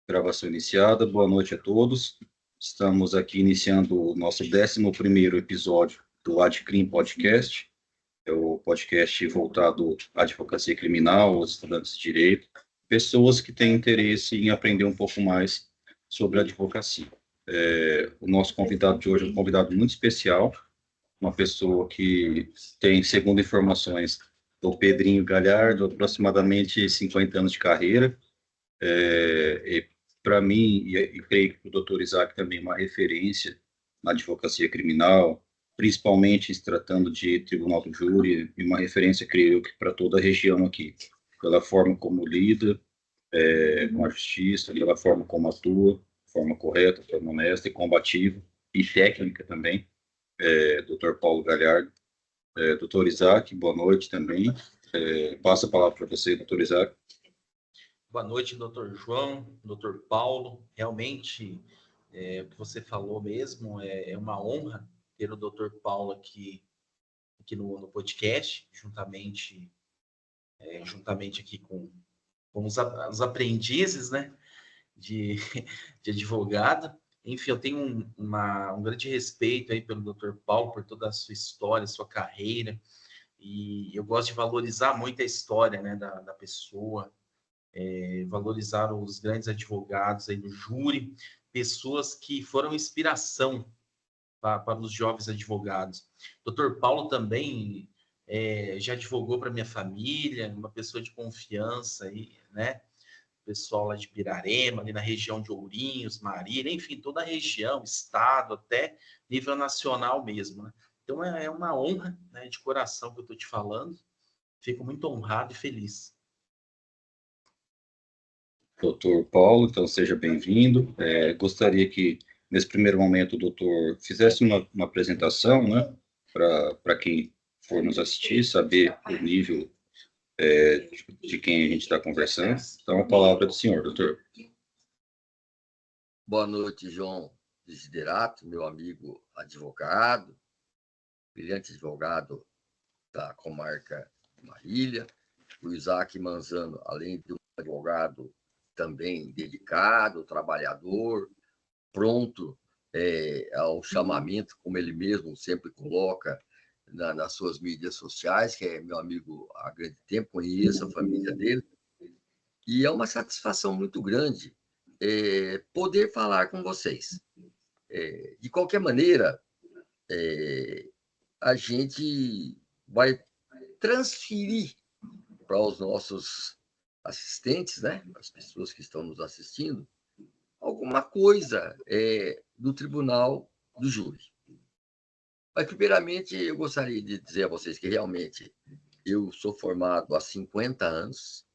Gravação iniciada. Boa noite a todos. Estamos aqui iniciando o nosso 11º episódio do AdCrim Podcast. É o podcast voltado à advocacia criminal, aos estudantes de direito, pessoas que têm interesse em aprender um pouco mais sobre a advocacia. O nosso convidado de hoje é um convidado muito especial, uma pessoa que tem, segundo informações do Pedrinho Galhardo, aproximadamente 50 anos de carreira. Para mim, e creio que para o doutor Isaac também, uma referência na advocacia criminal, principalmente se tratando de tribunal do júri, e uma referência, creio que, para toda a região aqui, pela forma como lida com a justiça, pela forma como atua, forma correta, forma honesta e combativa, e técnica também, doutor Paulo Galhardo. Doutor Isaac, boa noite também. Passo a palavra para você, doutor Isaac. Boa noite, doutor João, doutor Paulo. Realmente, o que você falou mesmo, é uma honra ter o doutor Paulo aqui no podcast, juntamente aqui com os aprendizes, né, de advogado. Enfim, eu tenho um grande respeito aí pelo doutor Paulo, por toda a sua história, sua carreira, e eu gosto de valorizar muito a história, né, da pessoa, valorizar os grandes advogados aí do júri, pessoas que foram inspiração para os jovens advogados. Dr. Paulo também já advogou para minha família, uma pessoa de confiança aí, né? Pessoal lá de Pirarema, ali na região de Ourinhos, Marília, enfim, toda a região, estado, até nível nacional mesmo, né? Então é uma honra, né, de coração que eu estou te falando. Fico muito honrado e feliz. Doutor Paulo, então seja bem-vindo. Gostaria que, nesse primeiro momento, o doutor fizesse uma apresentação, né, para quem for nos assistir, saber o nível de quem a gente está conversando. Então, a palavra é do senhor, doutor. Boa noite, João Desiderato, meu amigo advogado, brilhante advogado da comarca de Marília. O Isaac Manzano, além de um advogado também dedicado, trabalhador, pronto ao chamamento, como ele mesmo sempre coloca nas suas mídias sociais, que é meu amigo há grande tempo, conheço a família dele. E é uma satisfação muito grande poder falar com vocês. De qualquer maneira, a gente vai transferir para os nossos assistentes, né, as pessoas que estão nos assistindo, alguma coisa do Tribunal do Júri. Mas, primeiramente, eu gostaria de dizer a vocês que realmente eu sou formado há 50 anos,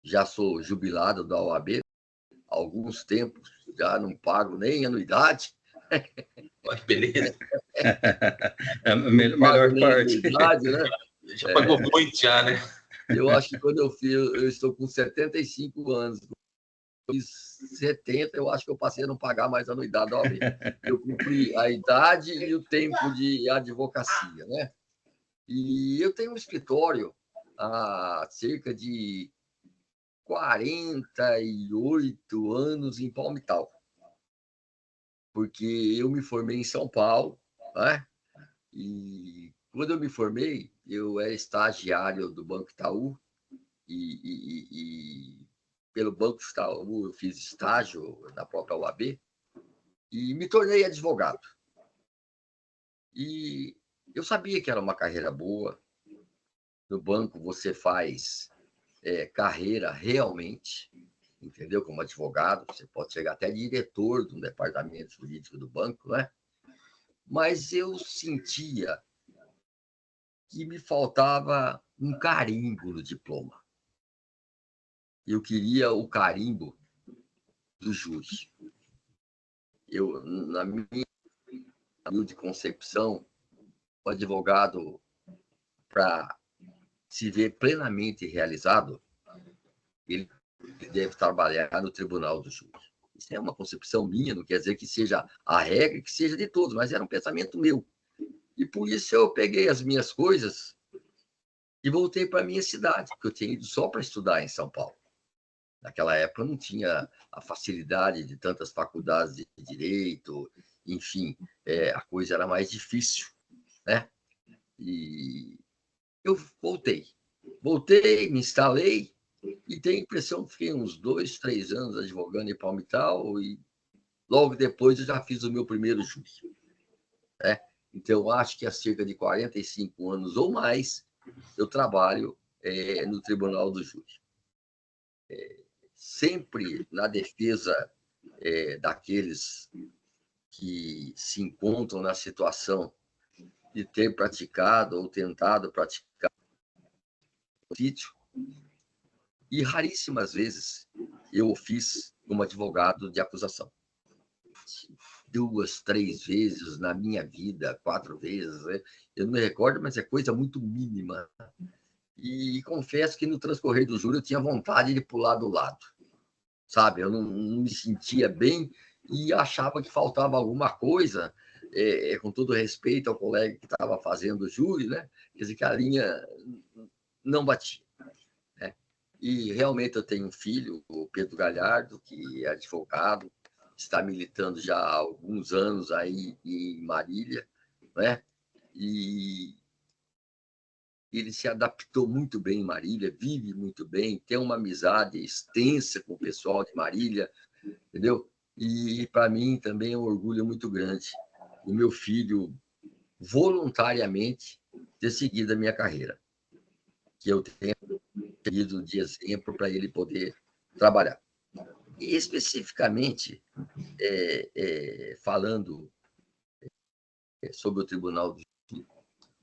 já sou jubilado da OAB, há alguns tempos, já não pago nem anuidade. Olha que beleza. A melhor parte. Anuidade, né? Já pagou muito já, né? Eu acho que quando eu estou com 75 anos, fiz 70, eu acho que eu passei a não pagar mais anuidade da OAB. Eu cumpri a idade e o tempo de advocacia, né? E eu tenho um escritório há cerca de 48 anos em Palmital, porque eu me formei em São Paulo, né? E quando eu me formei, eu era estagiário do Banco Itaú e pelo Banco Itaú eu fiz estágio na própria UAB e me tornei advogado. E eu sabia que era uma carreira boa. No banco você faz carreira realmente, entendeu? Como advogado, você pode chegar até diretor de um departamento jurídico do banco, né? Mas eu sentia que me faltava um carimbo no diploma. Eu queria o carimbo do júri. Na minha humilde concepção, o advogado, para se ver plenamente realizado, ele deve trabalhar no tribunal do júri. Isso é uma concepção minha, não quer dizer que seja a regra, que seja de todos, mas era um pensamento meu. E por isso eu peguei as minhas coisas e voltei para a minha cidade, porque eu tinha ido só para estudar em São Paulo. Naquela época não tinha a facilidade de tantas faculdades de direito, enfim, a coisa era mais difícil, né? E eu voltei, me instalei e tenho a impressão que fiquei uns 2, 3 anos advogando em Palmital e logo depois eu já fiz o meu primeiro júri, né? Então, acho que há cerca de 45 anos ou mais eu trabalho no Tribunal do Júri. Sempre na defesa daqueles que se encontram na situação de ter praticado ou tentado praticar sítio, e raríssimas vezes eu o fiz como advogado de acusação. 2, 3 vezes na minha vida, 4 vezes, né? Eu não me recordo, mas é coisa muito mínima. E confesso que no transcorrer do júri eu tinha vontade de pular do lado, sabe? Eu não me sentia bem e achava que faltava alguma coisa, com todo respeito ao colega que estava fazendo o júri, né? Quer dizer, que a linha não batia, né? E realmente eu tenho um filho, o Pedro Galhardo, que é advogado, está militando já há alguns anos aí em Marília, né? E ele se adaptou muito bem em Marília, vive muito bem, tem uma amizade extensa com o pessoal de Marília, entendeu? E para mim também é um orgulho muito grande o meu filho voluntariamente ter seguido a minha carreira, que eu tenho seguido de exemplo para ele poder trabalhar. E especificamente, falando sobre o Tribunal do Júri,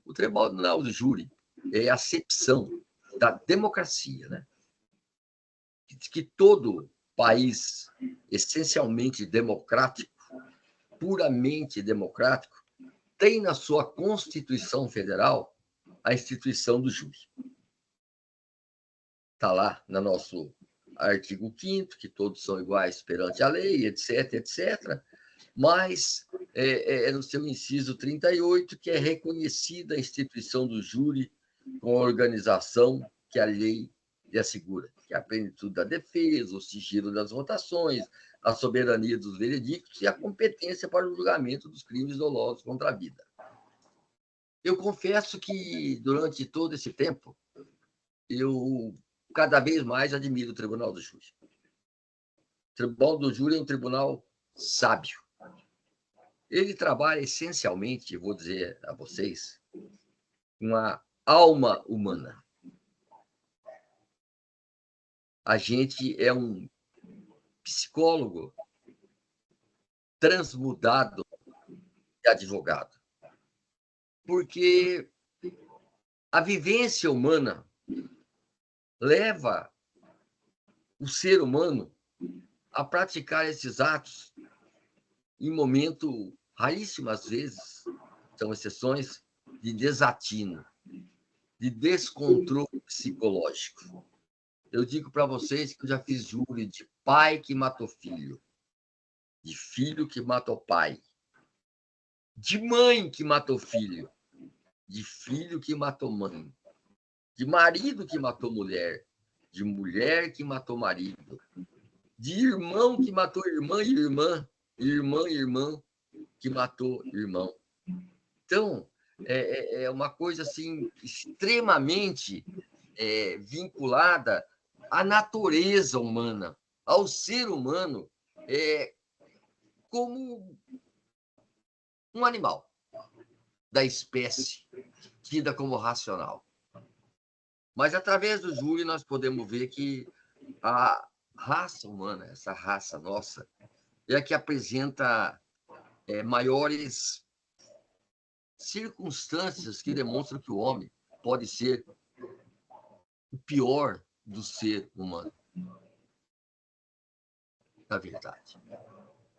o Tribunal do Júri é a acepção da democracia, né? Que todo país essencialmente democrático, puramente democrático, tem na sua Constituição Federal a instituição do júri. Está lá no nosso artigo 5º, que todos são iguais perante a lei, etc., etc., mas no seu inciso 38, que é reconhecida a instituição do júri com a organização que a lei lhe assegura, que é a plenitude da defesa, o sigilo das votações, a soberania dos veredictos e a competência para o julgamento dos crimes dolosos contra a vida. Eu confesso que, durante todo esse tempo, eu cada vez mais admiro o Tribunal do Júri. O Tribunal do Júri é um tribunal sábio. Ele trabalha essencialmente, vou dizer a vocês, com a alma humana. A gente é um psicólogo transmudado de advogado, porque a vivência humana leva o ser humano a praticar esses atos em momento, raríssimas vezes, são exceções, de desatino, de descontrole psicológico. Eu digo para vocês que eu já fiz júri de pai que matou filho, de filho que matou pai, de mãe que matou filho, de filho que matou mãe, de marido que matou mulher, de mulher que matou marido, de irmão que matou irmã e irmã, irmã e irmã que matou irmão. Então, é uma coisa assim extremamente vinculada à natureza humana, ao ser humano, como um animal da espécie, tida como racional. Mas, através do júri, nós podemos ver que a raça humana, essa raça nossa, é a que apresenta maiores circunstâncias que demonstram que o homem pode ser o pior do ser humano, na verdade.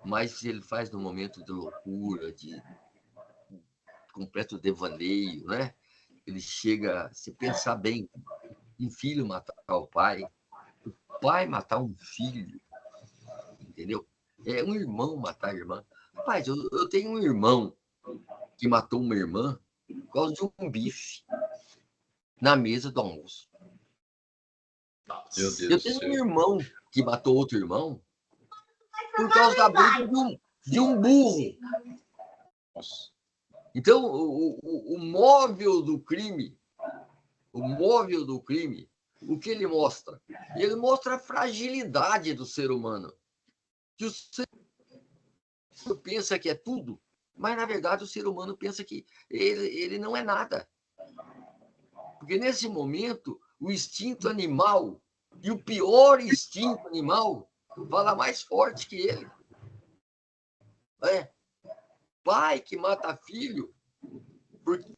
Mas ele faz no momento de loucura, de completo devaneio, né? Ele chega, se pensar bem, um filho matar o pai matar um filho, entendeu? Um irmão matar a irmã. Rapaz, eu tenho um irmão que matou uma irmã por causa de um bife na mesa do almoço. Meu Deus Eu do tenho um céu. irmão que matou outro irmão por causa da briga de um burro. Nossa. Então, o móvel do crime, o que ele mostra? Ele mostra a fragilidade do ser humano. Que o ser humano pensa que é tudo, mas, na verdade, o ser humano pensa que ele não é nada. Porque, nesse momento, o instinto animal, e o pior instinto animal, fala mais forte que ele. É. Pai que mata filho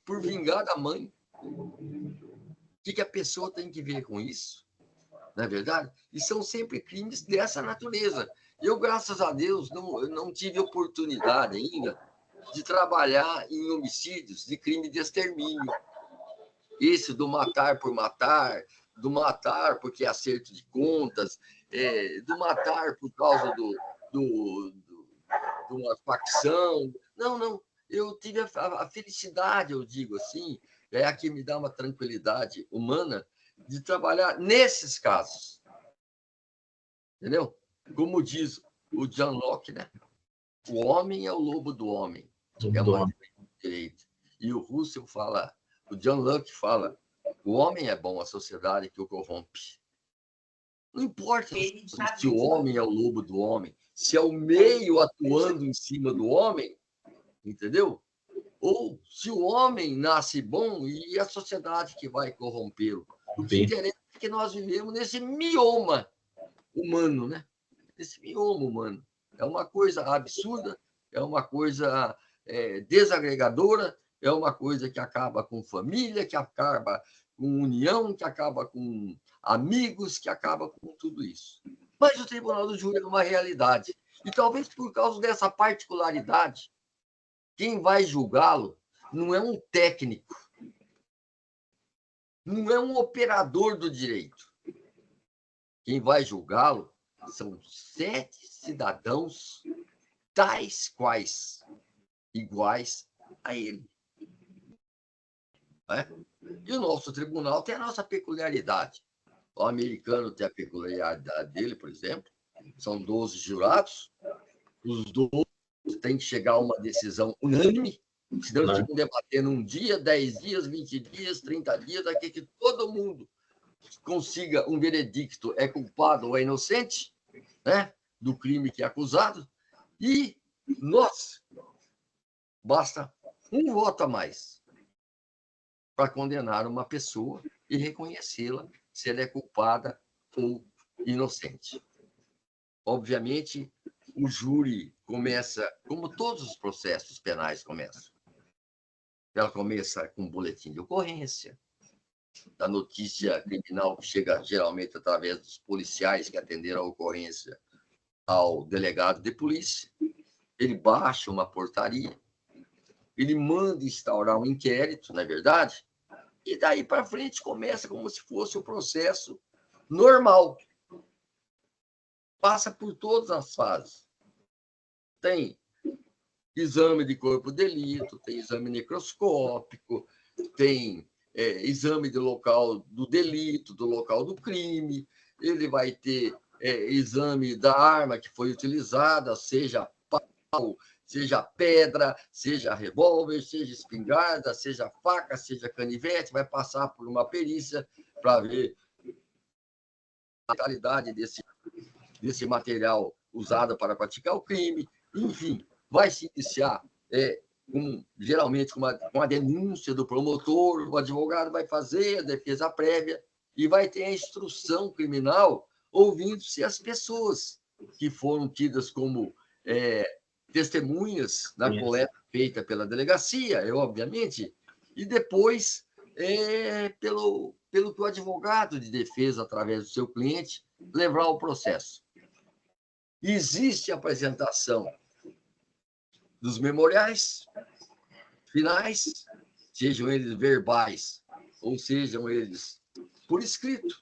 por vingar da mãe. O que a pessoa tem que ver com isso? Não é verdade? E são sempre crimes dessa natureza. Eu, graças a Deus, não tive oportunidade ainda de trabalhar em homicídios de crime de extermínio. Esse do matar por matar, do matar porque é acerto de contas, do matar por causa de uma facção. Não. Eu tive a felicidade, eu digo assim, é a que me dá uma tranquilidade humana de trabalhar nesses casos. Entendeu? Como diz o John Locke, né? O homem é o lobo do homem. É uma direita. E o Russell fala, o John Locke fala, o homem é bom, a sociedade que o corrompe. Não importa se o homem é o lobo do homem, se é o meio atuando em cima do homem, entendeu? Ou se o homem nasce bom e a sociedade que vai corrompê-lo. O que interessa é que nós vivemos nesse mioma humano, né? Esse mioma humano. É uma coisa absurda, é uma coisa desagregadora, é uma coisa que acaba com família, que acaba com união, que acaba com amigos, que acaba com tudo isso. Mas o Tribunal do Júri é uma realidade. E talvez por causa dessa particularidade, quem vai julgá-lo não é um técnico, não é um operador do direito. Quem vai julgá-lo são 7 cidadãos tais quais, iguais a ele. Né? E o nosso tribunal tem a nossa peculiaridade. O americano tem a peculiaridade dele, por exemplo, são 12 jurados, os 12 têm que chegar a uma decisão unânime, senão eles ficam debatendo um dia, 10 dias, 20 dias, 30 dias, até que todo mundo consiga um veredicto, é culpado ou é inocente, né, do crime que é acusado, e nós, basta um voto a mais para condenar uma pessoa e reconhecê-la se ela é culpada ou inocente. Obviamente, o júri começa, como todos os processos penais começam. Ela começa com um boletim de ocorrência, da notícia criminal que chega geralmente através dos policiais que atenderam a ocorrência ao delegado de polícia. Ele baixa uma portaria, ele manda instaurar um inquérito, não é verdade? E daí para frente começa como se fosse o processo normal. Passa por todas as fases. Tem exame de corpo de delito, tem exame necroscópico, tem exame do local do delito, do local do crime, ele vai ter exame da arma que foi utilizada, seja pau, seja pedra, seja revólver, seja espingarda, seja faca, seja canivete, vai passar por uma perícia para ver a qualidade desse material usado para praticar o crime, enfim, vai se iniciar geralmente com uma denúncia do promotor, o advogado vai fazer a defesa prévia e vai ter a instrução criminal ouvindo-se as pessoas que foram tidas como testemunhas na coleta feita pela delegacia, obviamente, e depois pelo que o advogado de defesa, através do seu cliente, levar o processo. Existe a apresentação dos memoriais finais, sejam eles verbais ou sejam eles por escrito,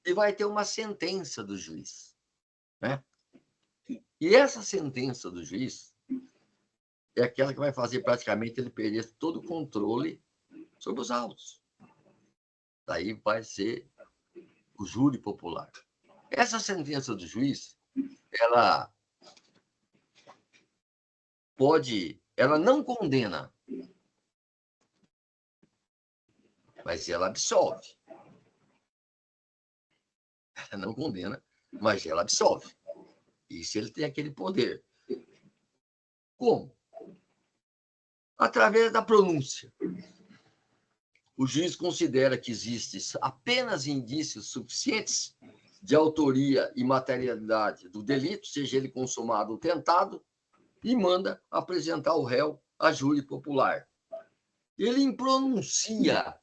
e vai ter uma sentença do juiz. Né? E essa sentença do juiz é aquela que vai fazer praticamente ele perder todo o controle sobre os autos. Daí vai ser o júri popular. Essa sentença do juiz, ela não condena, mas ela absolve. Ela não condena, mas ela absolve. Isso ele tem aquele poder. Como? Através da pronúncia. O juiz considera que existem apenas indícios suficientes de autoria e materialidade do delito, seja ele consumado ou tentado, e manda apresentar o réu a júri popular. Ele pronuncia.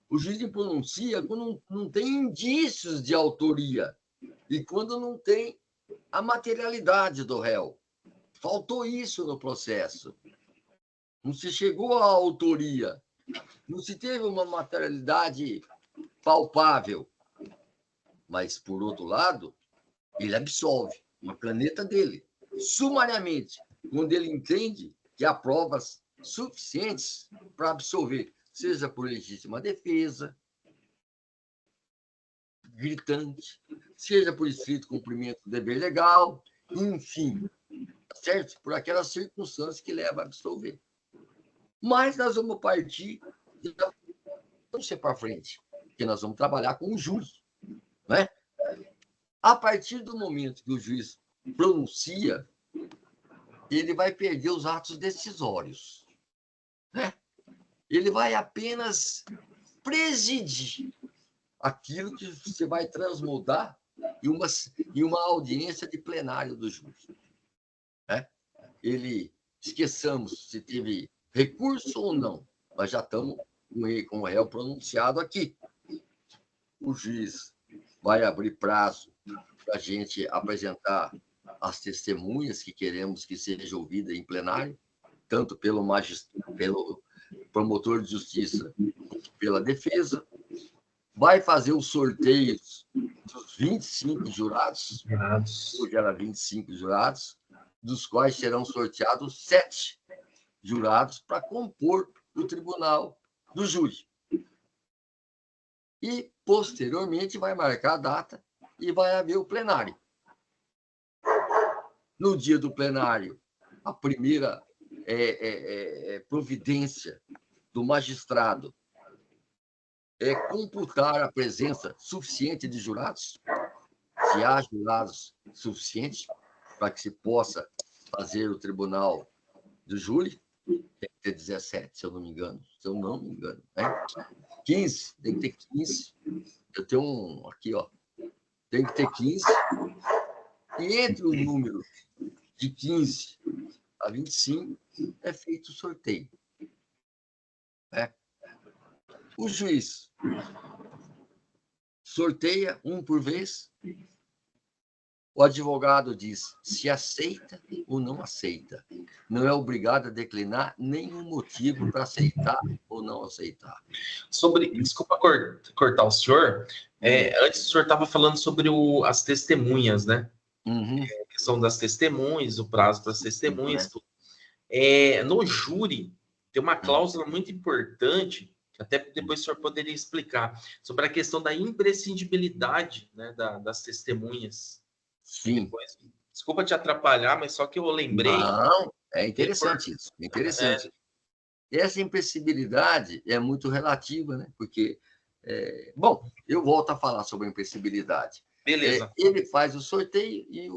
O juiz pronuncia quando não tem indícios de autoria e quando não tem a materialidade do réu. Faltou isso no processo. Não se chegou à autoria. Não se teve uma materialidade palpável. Mas, por outro lado, ele absolve uma caneta dele, sumariamente, quando ele entende que há provas suficientes para absolver, seja por legítima defesa, gritante, seja por estrito cumprimento do dever legal, enfim, certo? Por aquelas circunstâncias que levam a absolver. Mas nós vamos partir, vamos ser para frente, porque nós vamos trabalhar com o júri, né? A partir do momento que o juiz pronuncia, ele vai perder os atos decisórios, né? Ele vai apenas presidir aquilo que você vai transmudar em uma audiência de plenário do juiz, né? Esqueçamos se teve recurso ou não, mas já estamos com o réu pronunciado aqui. O juiz vai abrir prazo para a gente apresentar as testemunhas que queremos que seja ouvida em plenário, tanto pelo promotor de justiça quanto pela defesa. Vai fazer os sorteios dos 25 jurados, hoje era 25 jurados, dos quais serão sorteados 7 jurados para compor o tribunal do júri. E, posteriormente, vai marcar a data e vai haver o plenário. No dia do plenário, a primeira providência do magistrado é computar a presença suficiente de jurados, se há jurados suficientes para que se possa fazer o tribunal do júri. Tem que ter 17, se eu não me engano. Né? 15, tem que ter 15. Eu tenho um aqui, ó. Tem que ter 15. E entre o número de 15 a 25 é feito o sorteio. Né? O juiz sorteia um por vez. O advogado diz se aceita ou não aceita. Não é obrigado a declinar nenhum motivo para aceitar ou não aceitar. Desculpa cortar o senhor. Antes o senhor estava falando sobre as testemunhas, né? Uhum. A questão das testemunhas, o prazo para as testemunhas, tudo. No júri, tem uma cláusula muito importante, que até depois o senhor poderia explicar, sobre a questão da imprescindibilidade, né, das testemunhas. Sim. Depois, desculpa te atrapalhar, mas só que eu lembrei. Não, é interessante isso. É interessante. Essa impressibilidade é muito relativa, né? Porque, bom, eu volto a falar sobre a impressibilidade. Beleza. Ele faz o sorteio e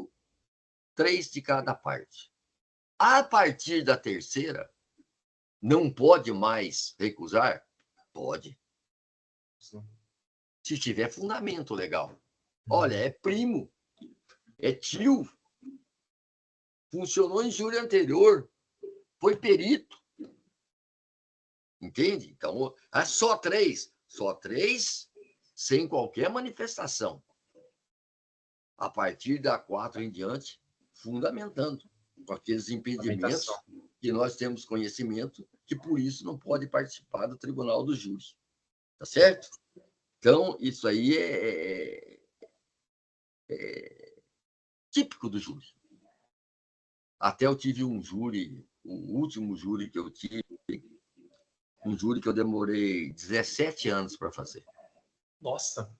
3 de cada parte. A partir da terceira, não pode mais recusar? Pode. Sim. Se tiver fundamento legal. Olha, é primo, é tio, funcionou em júri anterior, foi perito. Entende? Então, só 3. Só 3 sem qualquer manifestação. A partir da 4 em diante, fundamentando com aqueles impedimentos que nós temos conhecimento, que por isso não pode participar do tribunal do júri. Tá certo? Então, isso aí é típico do júri. Até eu tive um júri, o último júri que eu tive, um júri que eu demorei 17 anos para fazer. Nossa!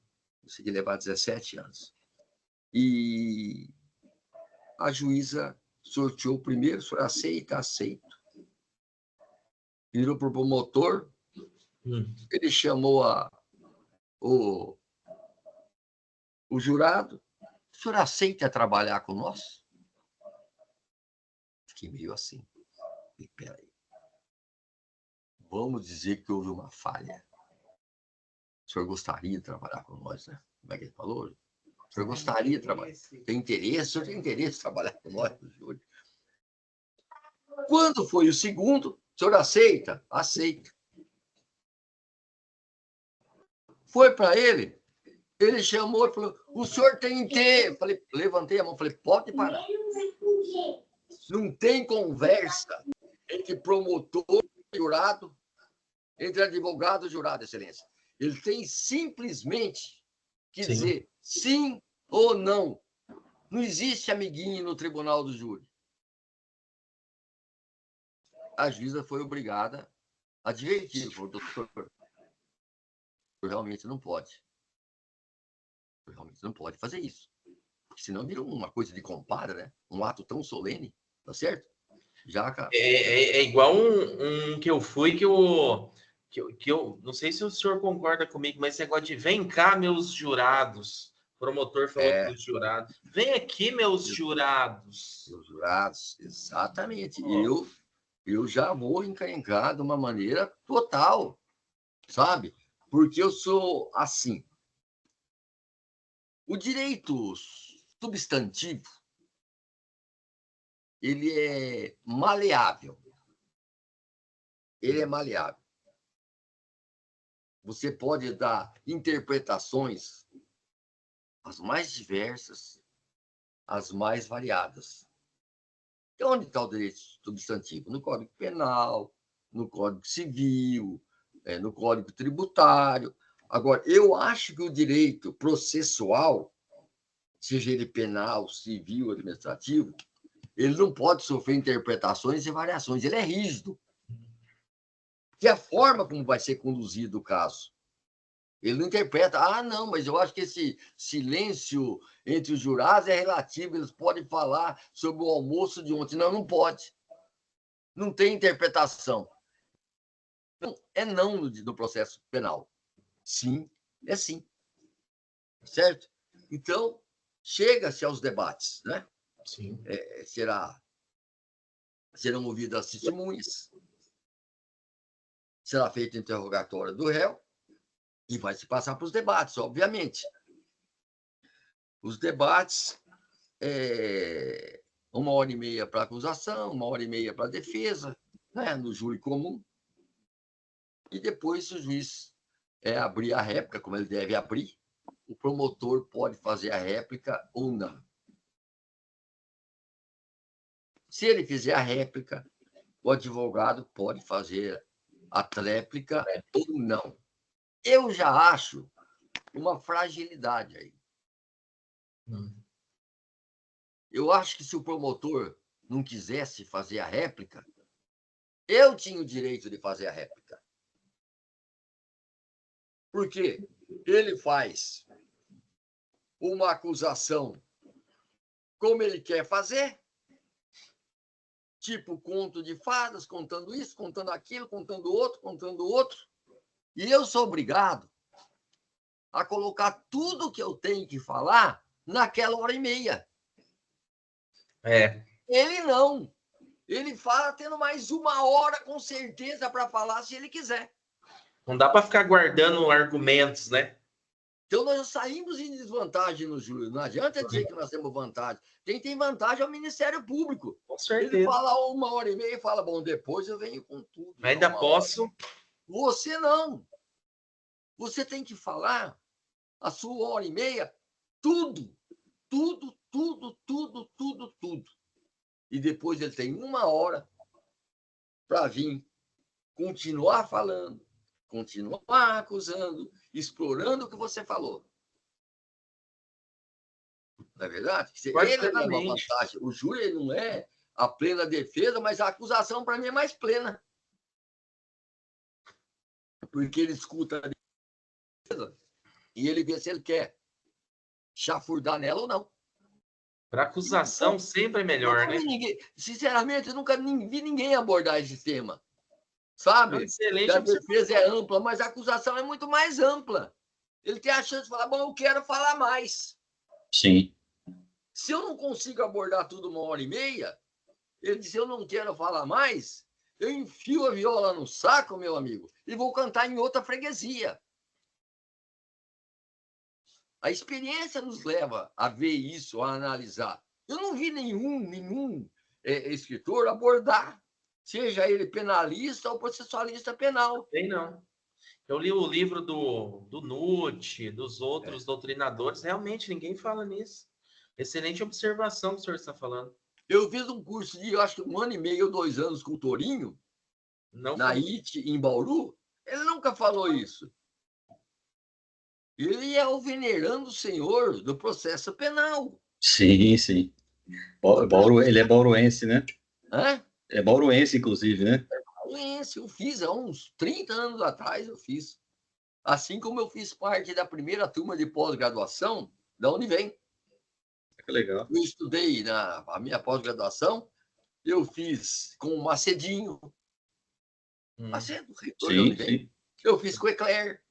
consegui levar 17 anos. E a juíza sorteou primeiro, o senhor aceita? Aceito. Virou para o promotor, ele chamou o jurado. O senhor aceita trabalhar com nós? Fiquei meio assim. Espera aí. Vamos dizer que houve uma falha. O senhor gostaria de trabalhar com nós, né? Como é que ele falou? O senhor gostaria de trabalhar? Tem interesse? O senhor tem interesse em trabalhar com nós no júri? Quando foi o segundo, o senhor aceita? Aceita. Foi para ele, ele chamou e falou, o senhor tem interesse? Falei, levantei a mão, falei, pode parar. Não tem conversa entre promotor e jurado, entre advogado e jurado, excelência. Ele tem simplesmente que dizer sim ou não. Não existe amiguinho no tribunal do júri. A juíza foi obrigada a advertir, falou, doutor, realmente não pode. Realmente não pode fazer isso. Porque senão vira uma coisa de compadre, né? Um ato tão solene, tá certo? Já, cara. É igual um que eu fui que eu não sei se o senhor concorda comigo, mas esse negócio de vem cá, meus jurados. O promotor falou para os jurados. Vem aqui, meus jurados. Meus jurados, exatamente. Eu já vou encrencar de uma maneira total, sabe? Porque eu sou assim. O direito substantivo, ele é maleável. Ele é maleável. Você pode dar interpretações as mais diversas, as mais variadas. E onde está o direito substantivo? No Código Penal, no Código Civil, no Código Tributário. Agora, eu acho que o direito processual, seja ele penal, civil, administrativo, ele não pode sofrer interpretações e variações. Ele é rígido. Que a forma como vai ser conduzido o caso. Ele não interpreta, não, mas eu acho que esse silêncio entre os jurados é relativo, eles podem falar sobre o almoço de ontem. Não, não pode. Não tem interpretação. Não, é não no processo penal. Sim, é sim. Certo? Então, chega-se aos debates, né? Sim. Serão ouvidas as testemunhas, será feito o interrogatório do réu e vai se passar para os debates, obviamente. Os debates, 1h30 para a acusação, 1h30 para a defesa, né, no júri comum. E depois, se o juiz abrir a réplica, como ele deve abrir, o promotor pode fazer a réplica ou não. Se ele fizer a réplica, o advogado pode fazer a tréplica ou não. Eu já acho uma fragilidade aí. Eu acho que se o promotor não quisesse fazer a réplica, eu tinha o direito de fazer a réplica. Porque ele faz uma acusação como ele quer fazer, tipo conto de fadas, contando isso, contando aquilo, contando outro, e eu sou obrigado a colocar tudo que eu tenho que falar naquela 1h30. Ele não. Ele fala tendo mais 1 hora, com certeza, para falar, se ele quiser. Não dá para ficar guardando argumentos, né? Então, nós já saímos em desvantagem no júri. Não adianta dizer que nós temos vantagem. Quem tem vantagem é o Ministério Público. Com certeza. Ele fala 1h30 e fala, bom, depois eu venho com tudo. Ainda posso. Você não. Você tem que falar a sua 1h30, tudo. E depois ele tem 1 hora para vir continuar falando, continuar acusando, explorando o que você falou. Não é verdade? Ele leva vantagem. O júri não é a plena defesa, mas a acusação, para mim, é mais plena. Porque ele escuta a defesa e ele vê se ele quer chafurdar nela ou não. Para acusação sempre é melhor, né? Sinceramente, eu nunca vi ninguém abordar esse tema. Sabe? Excelente A defesa é ampla, mas a acusação é muito mais ampla. Ele tem a chance de falar, bom, eu quero falar mais. Sim. Se eu não consigo abordar tudo 1h30, ele diz, eu não quero falar mais, eu enfio a viola no saco, meu amigo, e vou cantar em outra freguesia. A experiência nos leva a ver isso, a analisar. Eu não vi nenhum escritor abordar, seja ele penalista ou processualista penal. Tem não. Eu li o livro do Nutt, dos outros doutrinadores, realmente ninguém fala nisso. Excelente observação que o senhor está falando. Eu fiz um curso de, eu acho que 1 ano e meio ou 2 anos com o Torinho, na IT, em Bauru. Ele nunca falou isso. Ele é o venerando senhor do processo penal. Sim. Ele é bauruense, né? Hã? É bauruense, inclusive, né? Bauruense, eu fiz há uns 30 anos atrás, eu fiz. Assim como eu fiz parte da primeira turma de pós-graduação da Univem. Que legal. Eu estudei a minha pós-graduação, eu fiz com o Macedinho. Macedo, reitor da Univem. Sim. Eu fiz com o Eclair.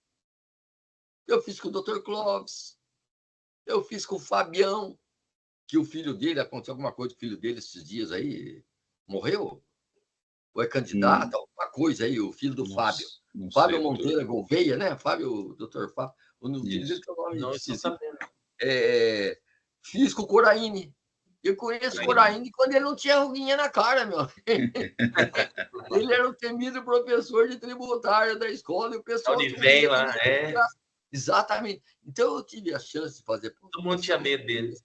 Eu fiz com o Dr. Clóvis. Eu fiz com o Fabião, que o filho dele, aconteceu alguma coisa com o filho dele esses dias aí, morreu? Ou é candidato, alguma coisa aí, o filho do Fábio. Fábio Monteiro Gouveia, né? Fábio, Dr. Fábio. O filho dele tem o nome. Não estou sabendo. Fiz com o Coraine. Eu conheço o Coraine quando ele não tinha ruguinha na cara, meu. Ele era o temido professor de tributária da escola e o pessoal... Onde vem lá, Exatamente. Então, eu tive a chance de fazer... Todo mundo tinha medo dele.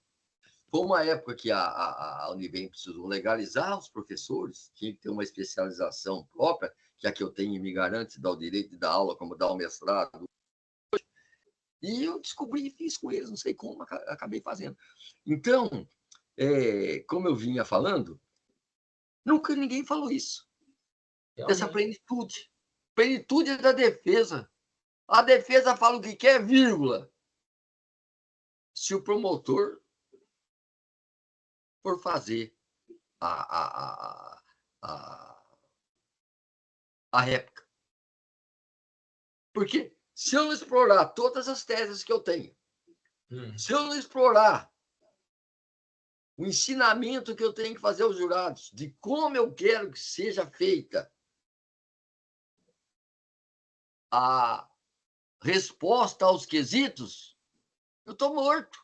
Foi uma época que a Univem precisou legalizar os professores, tinha que ter uma especialização própria, que a que eu tenho me garante dar o direito de dar aula, como dar o mestrado. E eu descobri e fiz com eles, não sei como, acabei fazendo. Então, como eu vinha falando, nunca ninguém falou isso. Essa plenitude. Plenitude da defesa. A defesa fala o que quer, vírgula. Se o promotor for fazer a réplica. Porque se eu não explorar todas as teses que eu tenho, se eu não explorar o ensinamento que eu tenho que fazer aos jurados de como eu quero que seja feita a resposta aos quesitos, eu estou morto.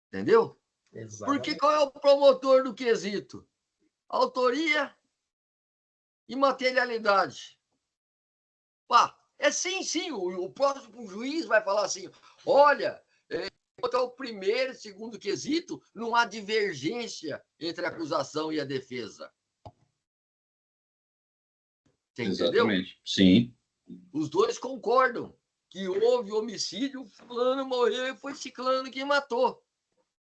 Entendeu? Exatamente. Porque qual é o promotor do quesito? Autoria e materialidade. Sim. O próximo juiz vai falar assim, olha, quanto ao primeiro e segundo quesito, não há divergência entre a acusação e a defesa. Você entendeu? Exatamente. Sim. Os dois concordam que houve homicídio, fulano morreu e foi ciclano que matou.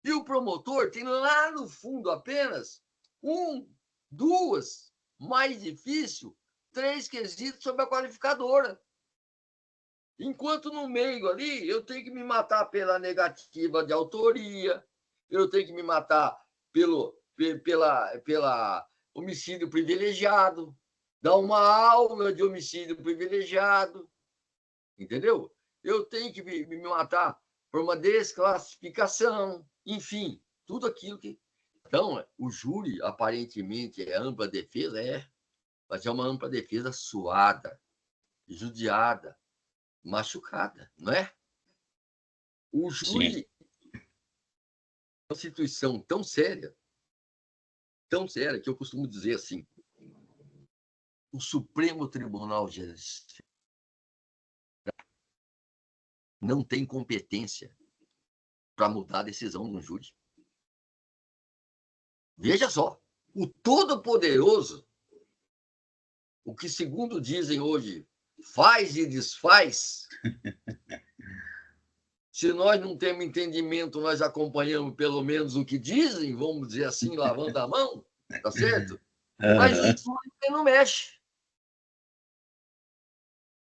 E o promotor tem lá no fundo apenas 2, mais difícil, 3 quesitos sobre a qualificadora. Enquanto no meio ali, eu tenho que me matar pela negativa de autoria, eu tenho que me matar pela homicídio privilegiado, dar uma aula de homicídio privilegiado, entendeu? Eu tenho que me matar por uma desclassificação, enfim, tudo aquilo que... Então, o júri, aparentemente, é ampla defesa, mas é uma ampla defesa suada, judiada, machucada, não é? O júri é uma instituição tão séria, que eu costumo dizer assim, o Supremo Tribunal de Justiça não tem competência para mudar a decisão de um júri. Veja só, o Todo-Poderoso, o que, segundo dizem hoje, faz e desfaz, se nós não temos entendimento, nós acompanhamos pelo menos o que dizem, vamos dizer assim, lavando a mão, tá certo? Mas o júri não mexe.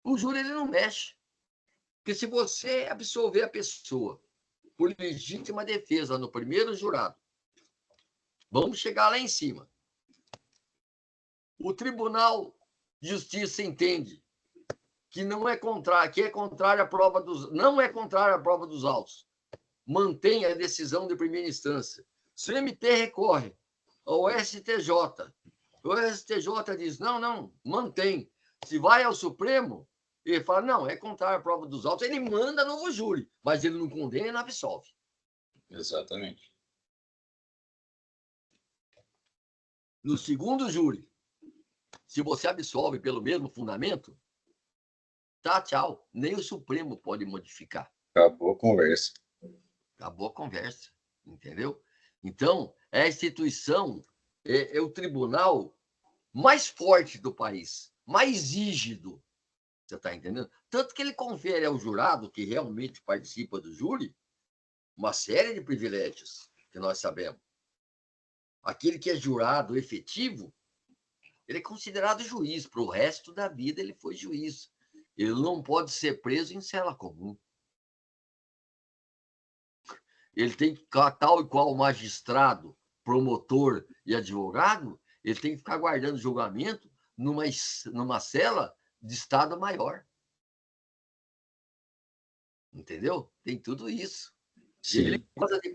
O júri ele não mexe. Porque se você absolver a pessoa por legítima defesa no primeiro jurado, vamos chegar lá em cima. O Tribunal de Justiça entende que não é contrário, que é contrário à prova dos, não é contrário à prova dos autos. Mantém a decisão de primeira instância. Se o MT recorre ao STJ, o STJ diz, não, mantém. Se vai ao Supremo, ele fala, não, é contrário à prova dos autos, ele manda novo júri, mas ele não condena e não absolve. Exatamente. No segundo júri, se você absolve pelo mesmo fundamento, tá, tchau. Nem o Supremo pode modificar. Acabou a conversa. Acabou a conversa, entendeu? Então, é a instituição, é o tribunal mais forte do país, mais rígido. Você está entendendo? Tanto que ele confere ao jurado que realmente participa do júri uma série de privilégios que nós sabemos. Aquele que é jurado efetivo, ele é considerado juiz. Para o resto da vida, ele foi juiz. Ele não pode ser preso em cela comum. Ele tem que, tal e qual magistrado, promotor e advogado, ele tem que ficar guardando julgamento numa cela de estado maior. Entendeu? Tem tudo isso. Sim. Ele goza de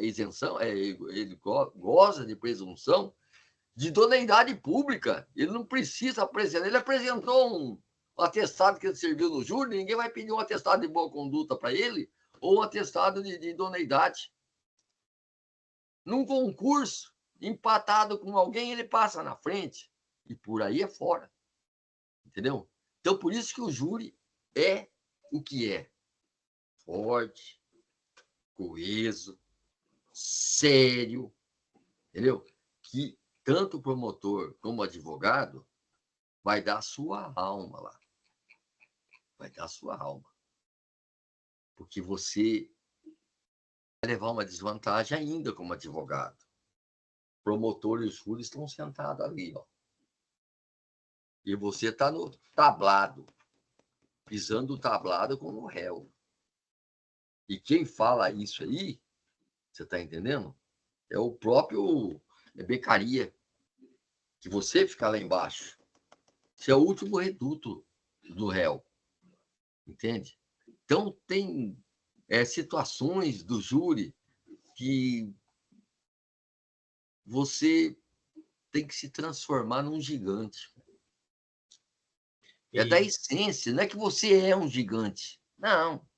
isenção, ele goza de presunção de idoneidade pública. Ele não precisa apresentar. Ele apresentou um atestado que ele serviu no júri, ninguém vai pedir um atestado de boa conduta para ele ou um atestado de idoneidade. Num concurso, empatado com alguém, ele passa na frente. E por aí é fora. Entendeu? Então, por isso que o júri é o que é. Forte, coeso, sério, entendeu? Que tanto o promotor como o advogado vai dar a sua alma lá. Vai dar a sua alma. Porque você vai levar uma desvantagem ainda como advogado. O promotor e os júris estão sentados ali, ó. E você está no tablado, pisando o tablado como réu. E quem fala isso aí, você está entendendo? É o próprio Beccaria, que você fica lá embaixo. Você é o último reduto do réu. Entende? Então, tem situações do júri que você tem que se transformar num gigante. É da essência, não é que você é um gigante. Não.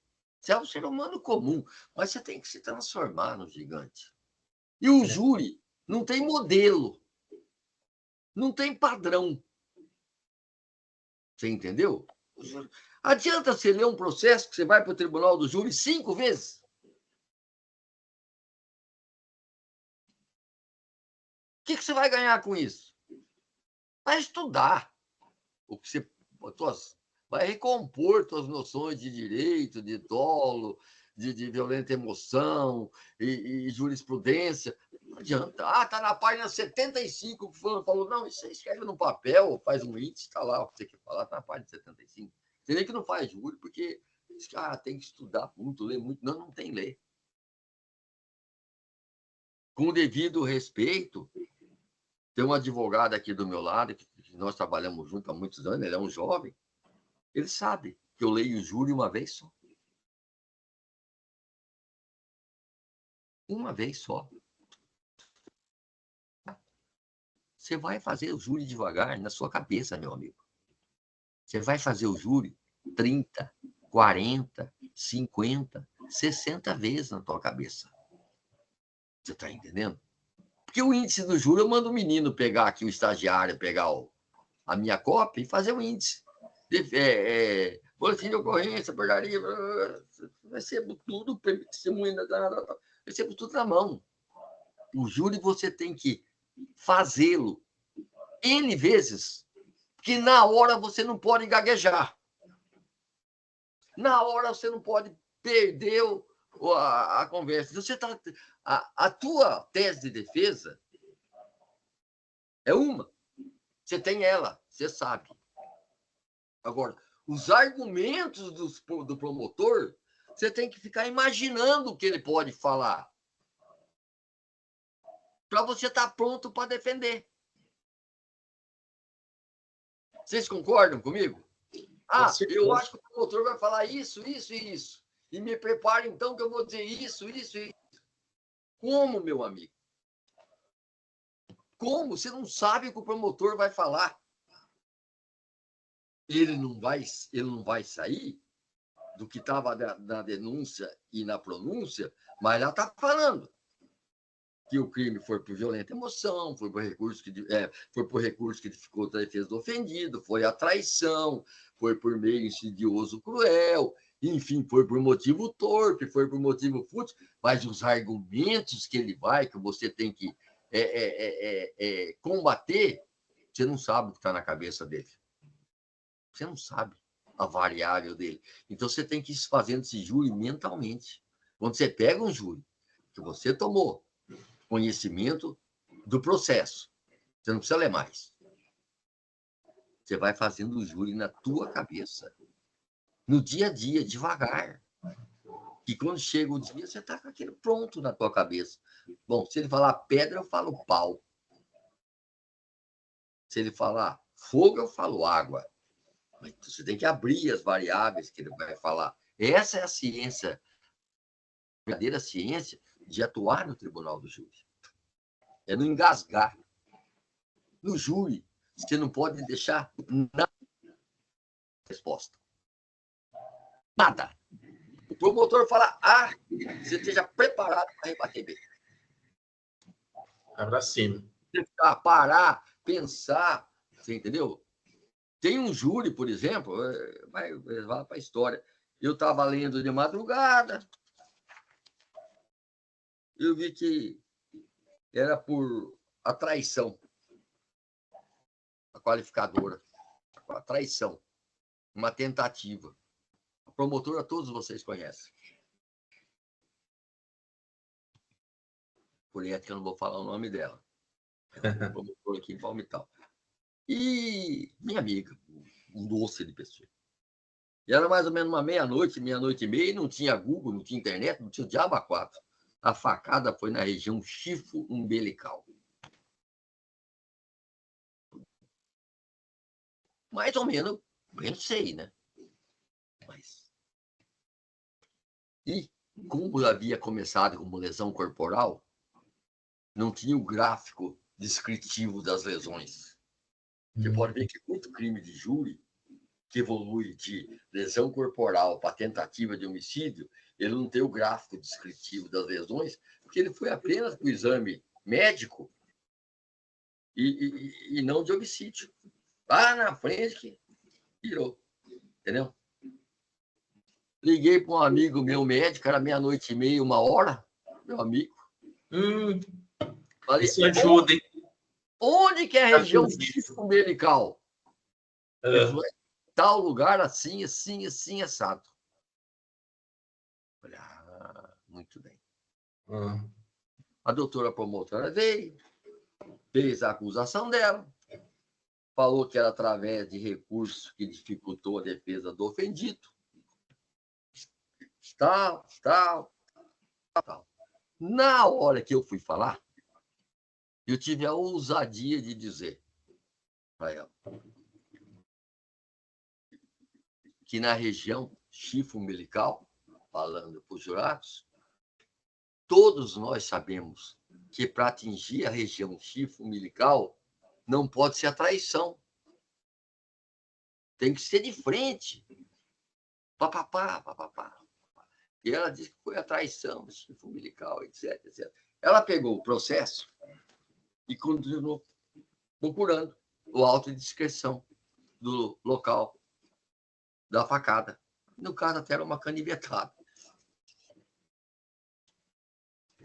Você é um ser humano comum, mas você tem que se transformar num gigante. E o júri não tem modelo, não tem padrão. Você entendeu? Adianta você ler um processo que você vai para o tribunal do júri 5 vezes? O que você vai ganhar com isso? Vai estudar. O que você vai recompor suas noções de direito, de dolo, de violenta emoção e jurisprudência. Não adianta. Ah, está na página 75 que o fulano falou. Não, isso aí escreve no papel, faz um índice, está lá o que você quer falar, está na página 75. Você vê que não faz júri, porque tem que estudar muito, ler muito. Não tem ler. Com o devido respeito, tem um advogado aqui do meu lado, que nós trabalhamos juntos há muitos anos, ele é um jovem, ele sabe que eu leio o júri uma vez só. Uma vez só. Você vai fazer o júri devagar na sua cabeça, meu amigo. Você vai fazer o júri 30, 40, 50, 60 vezes na tua cabeça. Você está entendendo? Porque o índice do júri, eu mando o menino pegar aqui, o estagiário, pegar a minha cópia e fazer o índice. Boletim de ocorrência, portaria, recebo tudo, testemunha, recebo tudo na mão. O júri você tem que fazê-lo N vezes, porque na hora você não pode gaguejar. Na hora você não pode perder a conversa. Você tá, a tua tese de defesa é uma. Você tem ela, você sabe. Agora, os argumentos do promotor, você tem que ficar imaginando o que ele pode falar para você estar pronto para defender. Vocês concordam comigo? Eu acho que o promotor vai falar isso, isso e isso. E me prepare, então, que eu vou dizer isso, isso e isso. Como, meu amigo? Como? Você não sabe o que o promotor vai falar. Ele não vai sair do que estava na denúncia e na pronúncia, mas ela está falando que o crime foi por violenta emoção, foi por recurso que dificulta a defesa do ofendido, foi a traição, foi por meio insidioso, cruel, enfim, foi por motivo torpe, foi por motivo fútil, mas os argumentos que ele vai, que você tem que combater, você não sabe o que está na cabeça dele. Você não sabe a variável dele. Então, você tem que ir fazendo esse júri mentalmente. Quando você pega um júri que você tomou conhecimento do processo, você não precisa ler mais. Você vai fazendo o júri na tua cabeça, no dia a dia, devagar. E quando chega o dia, você está com aquilo pronto na tua cabeça. Bom, se ele falar pedra, eu falo pau. Se ele falar fogo, eu falo água. Mas você tem que abrir as variáveis que ele vai falar. Essa é a ciência, a verdadeira ciência de atuar no tribunal do júri. É não engasgar. No júri, você não pode deixar nada resposta. Nada. O promotor fala A, você esteja preparado para rebater B. Vai pra cima. Você ficar, parar, pensar, você entendeu? Tem um júri, por exemplo, vai levar para a história. Eu estava lendo de madrugada, eu vi que era por a traição, a qualificadora, a traição, uma tentativa. A promotora, todos vocês conhecem. Por ética, eu não vou falar o nome dela. Promotora aqui em Palmital. E minha amiga, um doce de pessoa. E era mais ou menos uma meia-noite e meia, e não tinha Google, não tinha internet, não tinha diabo a quatro. A facada foi na região chifo umbilical. Mais ou menos, pensei, né? Mas... E como havia começado como lesão corporal, não tinha o gráfico descritivo das lesões. Você pode ver que muito crime de júri que evolui de lesão corporal para tentativa de homicídio, ele não tem o gráfico descritivo das lesões, porque ele foi apenas para o exame médico e não de homicídio. Lá na frente que virou, entendeu? Liguei para um amigo meu médico, era meia-noite e meia, 1h, meu amigo. Falei, isso ajuda, hein? Onde que é a região umbilical? Ele falou, tal lugar, assim, assim, assim, assado. Falei, muito bem. A doutora promotora veio, fez a acusação dela, falou que era através de recurso que dificultou a defesa do ofendido. Tal. Na hora que eu fui falar, eu tive a ousadia de dizer para ela que na região chifre umbilical, falando para os jurados, todos nós sabemos que para atingir a região chifre umbilical não pode ser a traição. Tem que ser de frente. Papapá. E ela disse que foi a traição do chifre umbilical, etc, etc. Ela pegou o processo e continuou procurando o auto de descrição do local da facada. No caso, até era uma canivetada.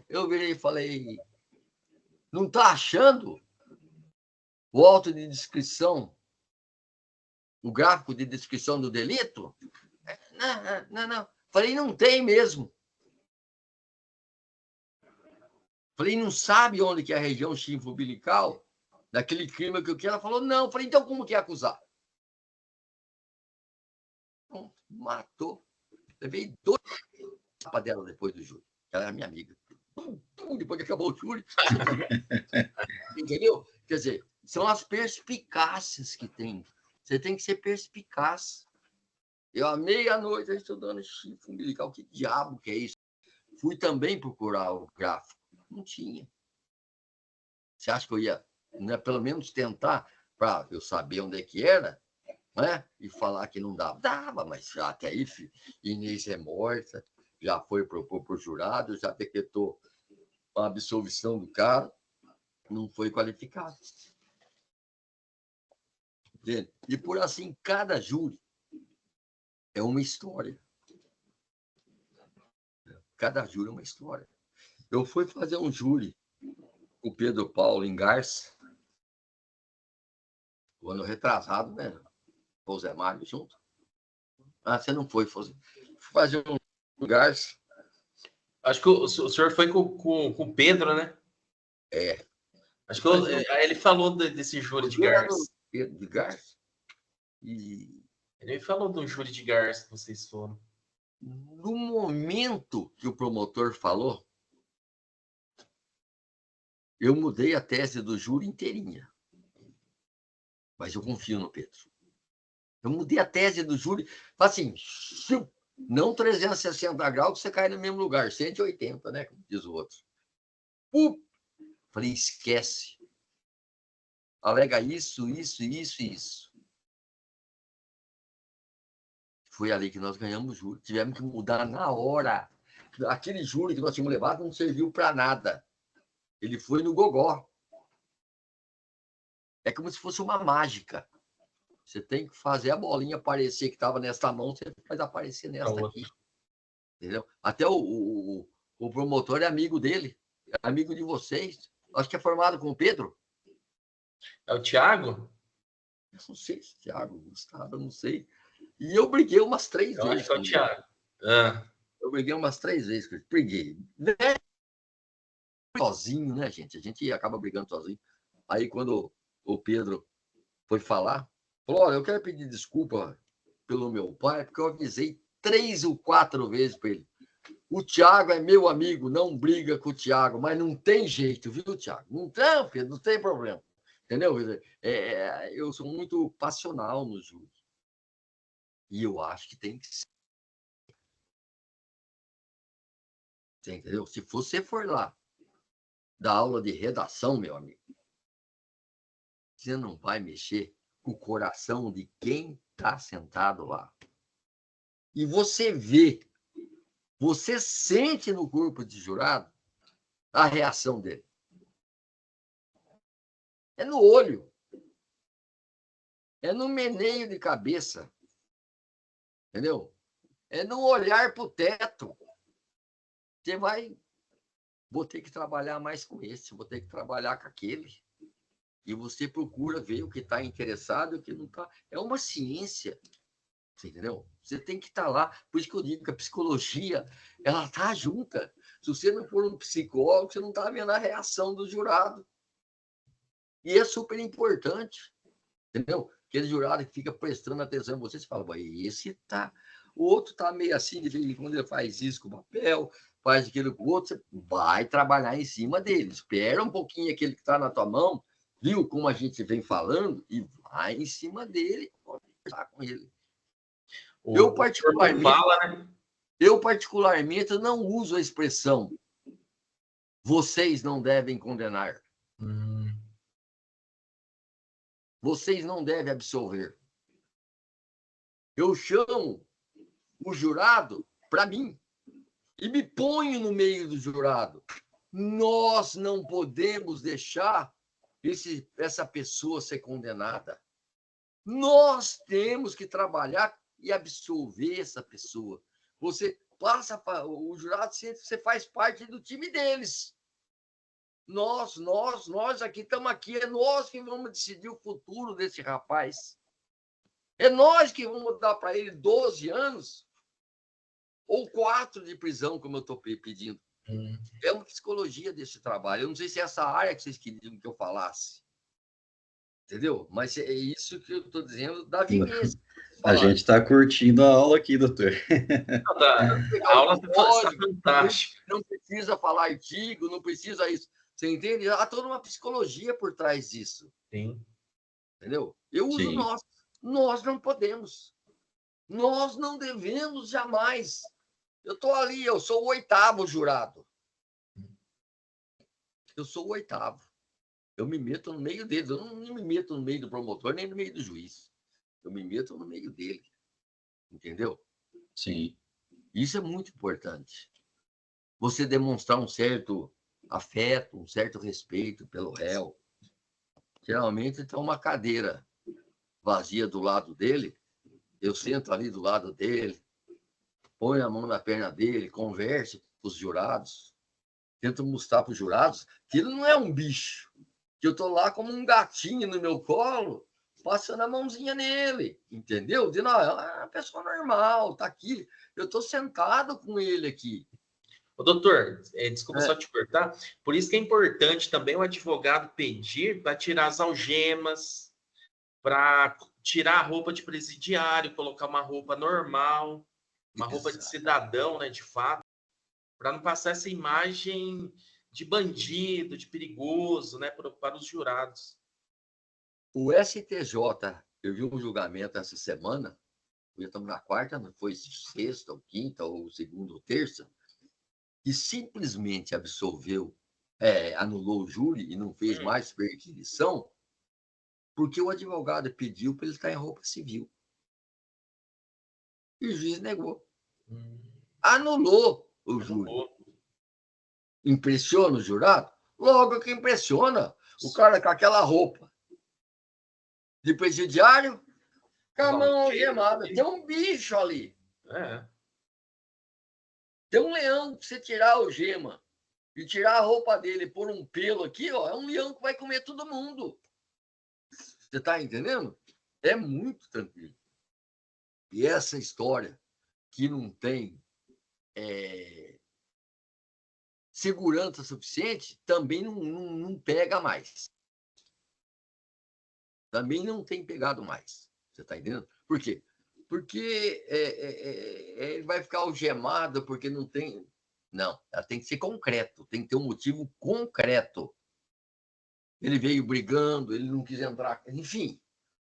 Eu virei e falei, não está achando o auto de descrição, o gráfico de descrição do delito? Não. Falei, não tem mesmo. Falei, não sabe onde que é a região chifre umbilical? Daquele crime que eu quero. Ela falou, não. Falei, então como que é acusar? matou. Levei 2 tapas dela depois do júri. Ela era minha amiga. Depois que acabou o júri. Entendeu? Quer dizer, são as perspicácias que tem. Você tem que ser perspicaz. Eu, à meia-noite, estudando chifre umbilical. Que diabo que é isso? Fui também procurar o gráfico. Não tinha. Você acha que eu ia, né, pelo menos tentar, para eu saber onde é que era, né? E falar que não dava? Dava, mas já até aí, Inês é morta, já foi propor para o jurado, já decretou a absolvição do cara, não foi qualificado. Entende? E por assim, cada júri é uma história. Cada júri é uma história. Eu fui fazer um júri com o Pedro Paulo em Garça, o ano retrasado, né? Com o Zé Mário junto. Ah, você não foi fazer um Garça. Acho que o senhor foi com o Pedro, né? É. Acho que ele falou desse júri de Garça. De Garça. E Ele me falou do júri de Garça que vocês foram. no momento que o promotor falou, eu mudei a tese do júri inteirinha. Mas eu confio no Pedro. Eu mudei a tese do júri, assim, não 360 graus que você cai no mesmo lugar, 180, né? Como diz o outro. Falei, esquece. Alega isso, isso, isso e isso. Foi ali que nós ganhamos o júri. Tivemos que mudar na hora. Aquele júri que nós tínhamos levado não serviu para nada. Ele foi no gogó. É como se fosse uma mágica. Você tem que fazer a bolinha aparecer que estava nesta mão, você faz aparecer nesta aqui. Entendeu? Até o promotor é amigo dele, é amigo de vocês. Acho que é formado com o Pedro. É o Thiago? Eu não sei se Thiago, Gustavo, eu não sei. E eu briguei umas 3 Eu vezes. acho que é o Thiago. Ah. Eu briguei umas 3 vezes com ele. Briguei. Sozinho, né, gente? A gente acaba brigando sozinho. Aí, quando o Pedro foi falar, falou: olha, eu quero pedir desculpa pelo meu pai, porque eu avisei 3 ou 4 vezes para ele. O Thiago é meu amigo, não briga com o Thiago, mas não tem jeito, viu, Thiago? Não tem, Pedro, não tem problema. Entendeu? Eu sou muito passional no júri. E eu acho que tem que ser. Entendeu? Se você for lá dar aula de redação, meu amigo, você não vai mexer com o coração de quem está sentado lá. E você vê, você sente no corpo de jurado a reação dele. É no olho. É no meneio de cabeça. Entendeu? É no olhar para o teto. Você vai... Vou ter que trabalhar mais com esse, vou ter que trabalhar com aquele. E você procura ver o que está interessado e o que não está. É uma ciência. Você entendeu? Você tem que estar lá. Por isso que eu digo que a psicologia, ela está junta. Se você não for um psicólogo, você não está vendo a reação do jurado. E é super importante. Entendeu? Aquele jurado que fica prestando atenção em você, você fala, esse tá. O outro tá meio assim, de vez em quando ele faz isso com o papel, faz aquilo com o outro, você vai trabalhar em cima dele. Espera um pouquinho aquele que está na tua mão, viu como a gente vem falando, e vai em cima dele, conversar com ele. Eu particularmente não uso a expressão vocês não devem condenar. Vocês não devem absolver. Eu chamo o jurado para mim e me ponho no meio do jurado. Nós não podemos deixar essa pessoa ser condenada. Nós temos que trabalhar e absolver essa pessoa. Você passa para o jurado, você faz parte do time deles. Nós aqui estamos aqui, é nós que vamos decidir o futuro desse rapaz. É nós que vamos dar para ele 12 anos ou 4 de prisão, como eu estou pedindo. É uma psicologia desse trabalho. Eu não sei se é essa área que vocês queriam que eu falasse. Entendeu? Mas é isso que eu estou dizendo da vivência. A gente está curtindo a aula aqui, doutor. A aula está Código, fantástica. não precisa falar artigo, não precisa isso. Você entende? Há toda uma psicologia por trás disso. Sim. Entendeu? Eu uso Sim. nós. Nós não podemos. Nós não devemos jamais. Eu estou ali, eu sou o 8º jurado. Eu sou o 8º. Eu me meto no meio deles. Eu não me meto no meio do promotor, nem no meio do juiz. Eu me meto no meio dele. Entendeu? Sim. Isso é muito importante. Você demonstrar um certo afeto, um certo respeito pelo réu. Geralmente tem uma cadeira vazia do lado dele, eu sento ali do lado dele, ponho a mão na perna dele, converso com os jurados, tento mostrar para os jurados que ele não é um bicho, que eu estou lá como um gatinho no meu colo, passando a mãozinha nele, entendeu? Dizendo, é uma pessoa normal, está aqui, eu estou sentado com ele aqui. Ô, doutor, desculpa só te cortar, por isso que é importante também o advogado pedir para tirar as algemas, para tirar a roupa de presidiário, colocar uma roupa normal, uma roupa de cidadão, né, de fato, para não passar essa imagem de bandido, de perigoso, né, para os jurados. O STJ, eu vi um julgamento essa semana, já estamos na quarta, não foi sexta, ou quinta, ou segunda, ou terça, que simplesmente absolveu, anulou o júri e não fez mais perquisição, porque o advogado pediu para ele estar em roupa civil. E o juiz negou. Anulou o júri. Impressiona o jurado? Logo que impressiona. O cara com aquela roupa de presidiário, com a mão algemada. Tem um bicho ali. É. Tem um leão que você tirar a algema e tirar a roupa dele e pôr um pelo aqui, ó, é um leão que vai comer todo mundo. Você está entendendo? É muito tranquilo. E essa história que não tem segurança suficiente também não pega mais. Também não tem pegado mais. Você está entendendo? Por quê? Porque ele vai ficar algemado porque não tem. Não, ela tem que ser concreto, tem que ter um motivo concreto. Ele veio brigando, ele não quis entrar, enfim,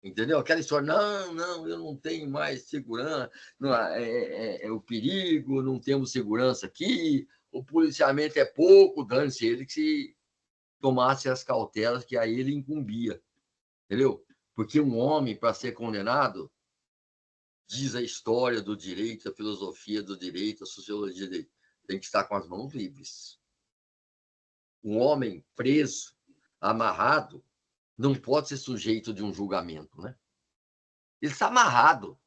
entendeu? Aquela história, não, eu não tenho mais segurança, não, é o perigo, não temos segurança aqui, o policiamento é pouco, dane-se ele que se tomasse as cautelas que aí ele incumbia, entendeu? Porque um homem, para ser condenado, diz a história do direito, a filosofia do direito, a sociologia do direito, tem que estar com as mãos livres. Um homem preso, amarrado, não pode ser sujeito de um julgamento, né? Ele está amarrado.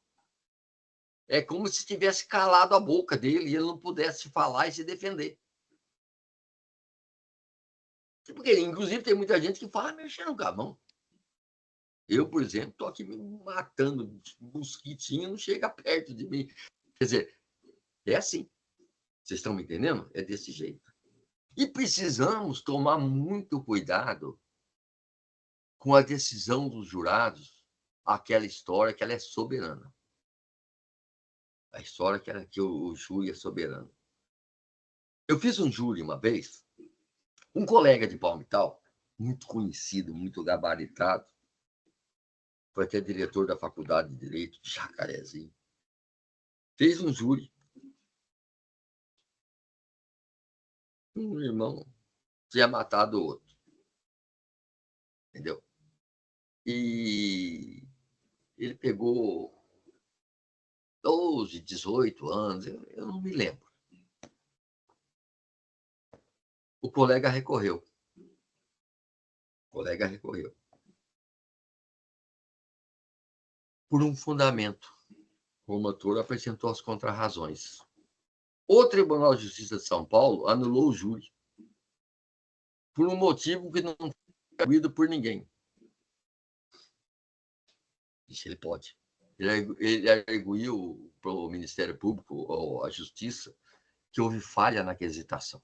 É como se tivesse calado a boca dele e ele não pudesse falar e se defender. Porque, inclusive, tem muita gente que fala mexendo com a mão. Eu, por exemplo, estou aqui me matando, mosquitinho não chega perto de mim. Quer dizer, é assim. Vocês estão me entendendo? É desse jeito. E precisamos tomar muito cuidado com a decisão dos jurados, aquela história que ela é soberana. A história que o júri é soberano. Eu fiz um júri uma vez, um colega de Palmital, muito conhecido, muito gabaritado, foi até diretor da Faculdade de Direito de Jacarezinho, fez um júri. Um irmão tinha matado o outro. Entendeu? E ele pegou 12, 18 anos, eu não me lembro. O colega recorreu. Por um fundamento. O promotor apresentou as contrarrazões. O Tribunal de Justiça de São Paulo anulou o júri por um motivo que não foi arguído por ninguém. Isso ele pode. Ele arguiu para o Ministério Público ou a Justiça que houve falha na quesitação.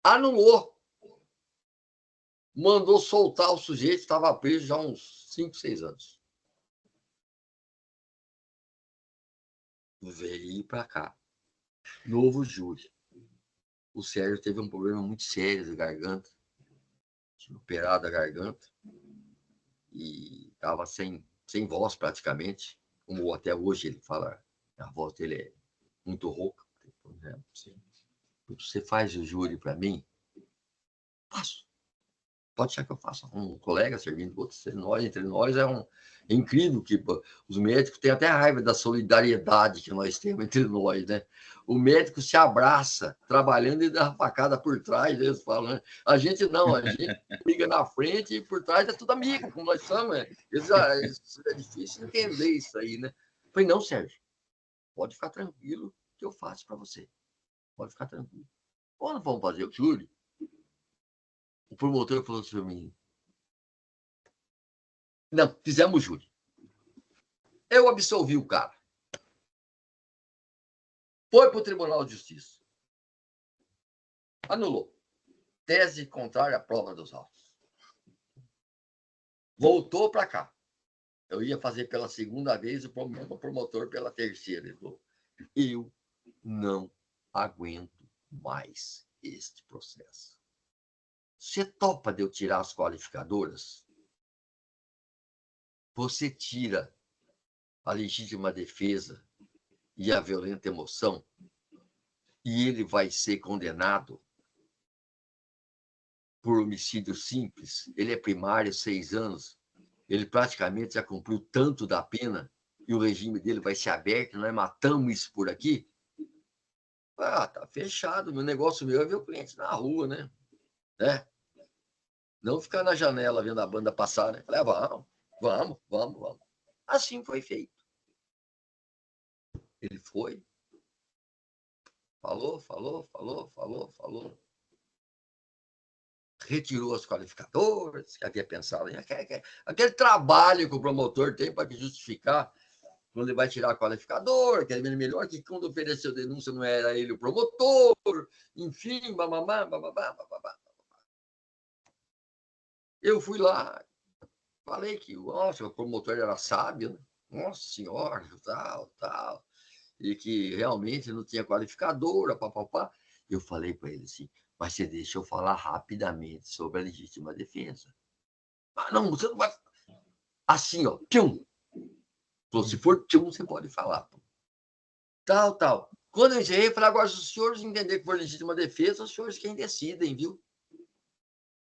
Anulou. mandou soltar o sujeito, estava preso já há uns 5, 6 anos. Veio para cá. Novo júri. O Sérgio teve um problema muito sério de garganta. Tinha operado a garganta. E estava sem voz praticamente. Como até hoje ele fala, a voz dele é muito rouca. Você faz o júri para mim? Faço. Pode ser que eu faça. Um colega servindo outro, entre nós é incrível que os médicos têm até raiva da solidariedade que nós temos entre nós, né? O médico se abraça trabalhando e dá uma facada por trás, eles falam, né? A gente não, a gente briga na frente e por trás é tudo amigo, como nós somos, né? É difícil entender isso aí, né? Eu falei, não, Sérgio, pode ficar tranquilo que eu faço para você. Pode ficar tranquilo. Quando vamos fazer o júri, o promotor falou assim para mim, não, fizemos o júri. Eu absolvi o cara. Foi para o Tribunal de Justiça. Anulou. Tese contrária à prova dos autos. Voltou para cá. Eu ia fazer pela segunda vez, o promotor pela terceira. Ele falou, eu não aguento mais este processo. Você topa de eu tirar as qualificadoras? Você tira a legítima defesa e a violenta emoção e ele vai ser condenado por homicídio simples. Ele é primário, 6 anos. Ele praticamente já cumpriu tanto da pena e o regime dele vai ser aberto. Nós matamos isso por aqui. Ah, tá fechado. Meu negócio meu é ver o cliente na rua, né? Não ficar na janela vendo a banda passar, né? Falei, vamos. Assim foi feito. Ele foi. Falou. Retirou as qualificadoras, que havia pensado em aquele trabalho que o promotor tem para justificar quando ele vai tirar a qualificadora, que é melhor que quando ofereceu denúncia não era ele o promotor, enfim, bababá. Eu fui lá, falei que nossa, o promotor era sábio, né? Nossa senhora, tal, e que realmente não tinha qualificadora, papapá. Eu falei para ele assim, mas você deixa eu falar rapidamente sobre a legítima defesa. Ah, não, você não vai... Assim, ó, tchum. Se for tchum, você pode falar. Tal. Quando eu encerrei, eu falei, agora, se os senhores entenderem que for legítima defesa, os senhores quem decidem, viu?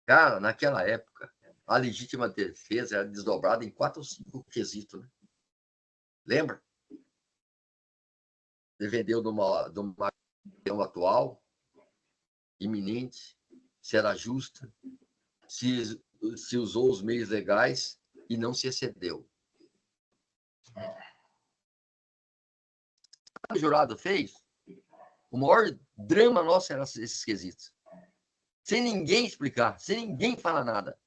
Cara, naquela época, a legítima defesa era desdobrada em 4 ou 5 quesitos, né? Lembra? Defendeu de uma questão atual, iminente, se era justa, se usou os meios legais e não se excedeu. O jurado fez, o maior drama nosso era esses quesitos. Sem ninguém explicar, sem ninguém falar nada.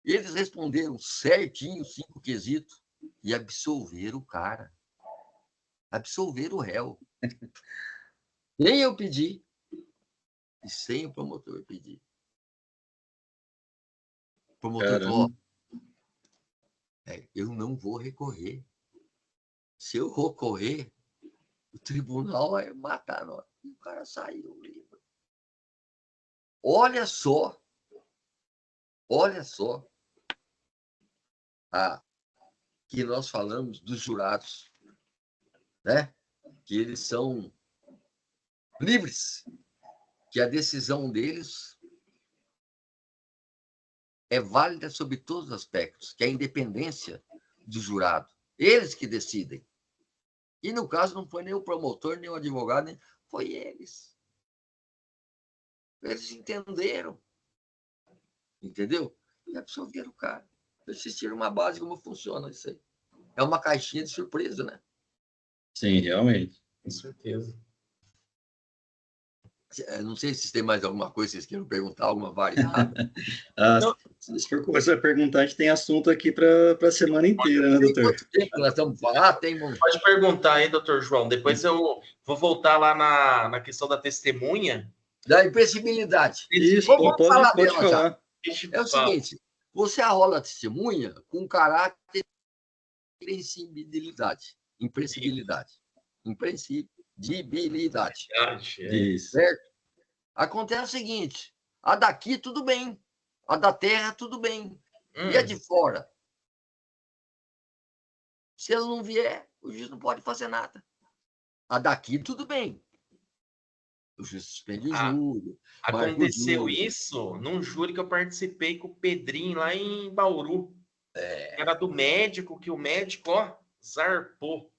Eles responderam certinho 5 quesitos e absolveram o cara. Absolveram o réu. Nem eu pedi e sem o promotor pedir. O promotor falou, eu não vou recorrer. Se eu recorrer, o tribunal vai matar nós. E o cara saiu livre. Olha só. Que nós falamos dos jurados, né? Que eles são livres, que a decisão deles é válida sobre todos os aspectos, que é a independência do jurado. Eles que decidem. E, no caso, não foi nem o promotor, nem o advogado, foi eles. Eles entenderam. Entendeu? E absolveram o cara. Assistiram uma base como funciona isso aí. É uma caixinha de surpresa, né? Sim, realmente. Com certeza. Não sei se tem mais alguma coisa que vocês queiram perguntar, alguma variável. Se for começar a perguntar, a gente tem assunto aqui para a semana inteira, né, doutor? Quanto tempo nós estamos falando? Pode perguntar aí, doutor João. Depois eu vou voltar lá na questão da testemunha. Da impressibilidade. Isso, Vamos pode falar falar. dela já. É o seguinte, você arrola a testemunha com caráter de impreensibilidade. Isso. Certo? Acontece o seguinte, a daqui tudo bem, a da terra tudo bem, e a de fora? Se ela não vier, o juiz não pode fazer nada. A daqui tudo bem. O juiz suspende o júri. Aconteceu isso num júri que eu participei com o Pedrinho lá em Bauru. Era do médico, que o médico, ó, zarpou.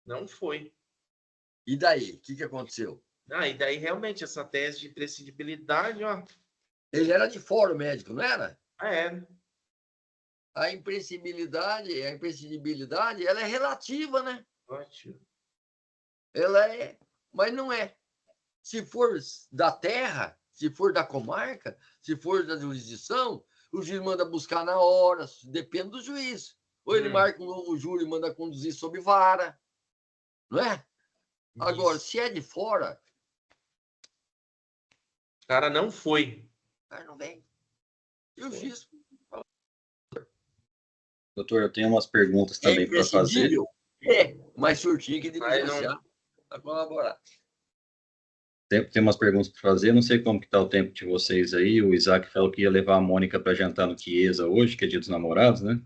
Não foi. E daí? O que aconteceu? E daí realmente essa tese de imprescindibilidade, ó. Ele era de fora, o médico, não era? É. A imprescindibilidade, ela é relativa, né? Ótimo. Ela é, mas não é. Se for da terra, se for da comarca, se for da jurisdição, o juiz manda buscar na hora, depende do juiz. Ou ele marca um novo júri e manda conduzir sob vara, não é? Agora, se é de fora... O cara não foi. O cara não vem. E o juiz... Doutor, eu tenho umas perguntas também para fazer. Mas o senhor tinha que diligenciar para colaborar. Tem umas perguntas para fazer, não sei como que está o tempo de vocês aí. O Isaac falou que ia levar a Mônica para jantar no Chiesa hoje, que é dia dos namorados, né?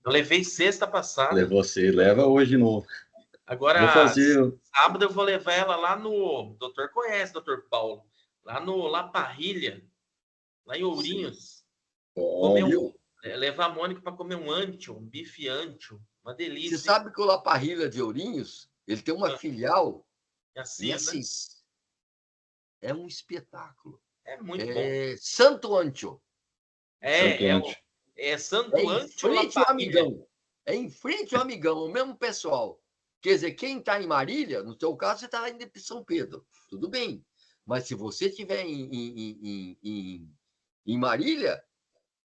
Eu levei sexta passada. Levou você, leva hoje de novo. Agora, sábado eu vou levar ela lá no... O doutor conhece, doutor Paulo. Lá no La Parrilha, lá em Ourinhos. Levar a Mônica para comer um bife antio. Uma delícia. Você sabe que o La Parrilha de Ourinhos, ele tem uma filial em Assis. É um espetáculo. É muito bom. Santo Antio. Santo Antio La Parrilha. É em frente ao Amigão, o mesmo pessoal. Quer dizer, quem está em Marília, no seu caso, você está lá em São Pedro. Tudo bem. Mas se você estiver em Marília,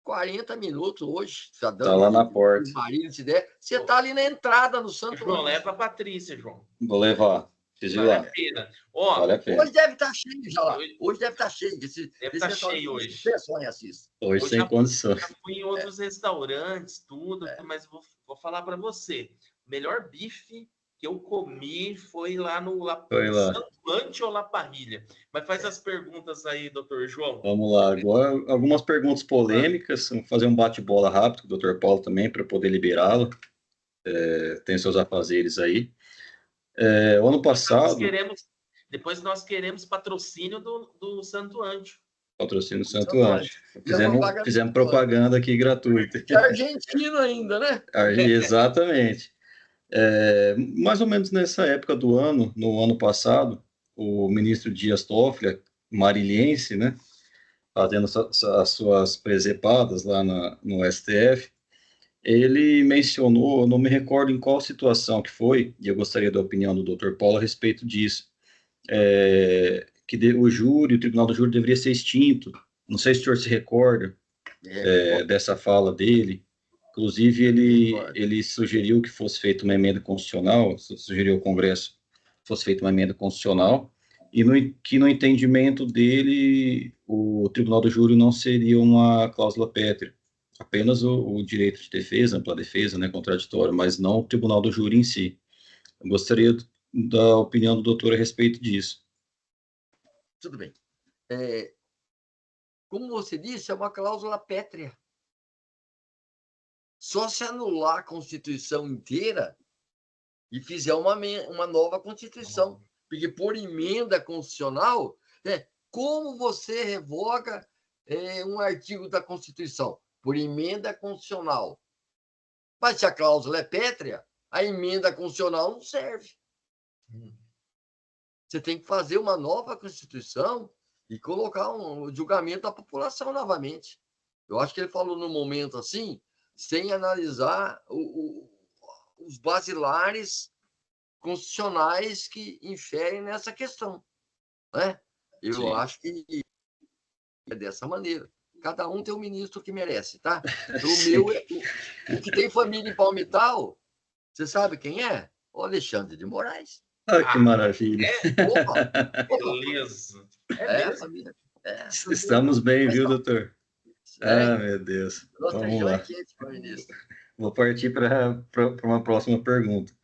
40 minutos hoje. Está lá na porta. Marília, se der, você está ali na entrada no Santo João, Antio. leva a Patrícia, João. Vou levar. Vale a pena. Vale a pena. Hoje deve estar cheio já lá. Hoje deve estar cheio. Deve estar cheio hoje. Hoje sem condições. Já fui em outros restaurantes, tudo, mas vou falar para você. O melhor bife que eu comi foi lá no Santo Antio ou La Parrilha. Mas faz as perguntas aí, doutor João. Vamos lá. Agora, algumas perguntas polêmicas. Vamos fazer um bate-bola rápido com o doutor Paulo também, para poder liberá-lo. Tem seus afazeres aí. O ano passado... Depois nós queremos patrocínio do Santo Antio. Patrocínio do Santo Antio. Fizemos propaganda aqui gratuita. É argentino ainda, né? Exatamente. Mais ou menos nessa época do ano, no ano passado, o ministro Dias Toffoli, marilhense, né, fazendo as suas presepadas lá no STF, ele mencionou, não me recordo em qual situação que foi, e eu gostaria da opinião do Dr. Paulo a respeito disso, que o júri, o tribunal do júri deveria ser extinto. Não sei se o senhor se recorda dessa fala dele. Inclusive, ele sugeriu que fosse feita uma emenda constitucional, sugeriu ao Congresso que fosse feita uma emenda constitucional, e que no entendimento dele, o tribunal do júri não seria uma cláusula pétrea, apenas o direito de defesa, ampla defesa, né, contraditório, mas não o tribunal do júri em si. Eu gostaria da opinião do doutor a respeito disso. Tudo bem. Como você disse, é uma cláusula pétrea. Só se anular a Constituição inteira e fizer uma nova Constituição. Porque por emenda constitucional, como você revoga um artigo da Constituição? Por emenda constitucional. Mas se a cláusula é pétrea, a emenda constitucional não serve. Você tem que fazer uma nova Constituição e colocar um julgamento da população novamente. Eu acho que ele falou num momento assim, sem analisar os basilares constitucionais que inferem nessa questão. Né? Eu acho que é dessa maneira. Cada um tem um ministro que merece, tá? O meu, o que tem família em Palmital, você sabe quem é? O Alexandre de Moraes. Que maravilha. Beleza. A família. Estamos bem, viu, doutor? Ah, É, meu Deus. nosso Vamos feijão é lá. quente, meu ministro. Vou partir para uma próxima pergunta.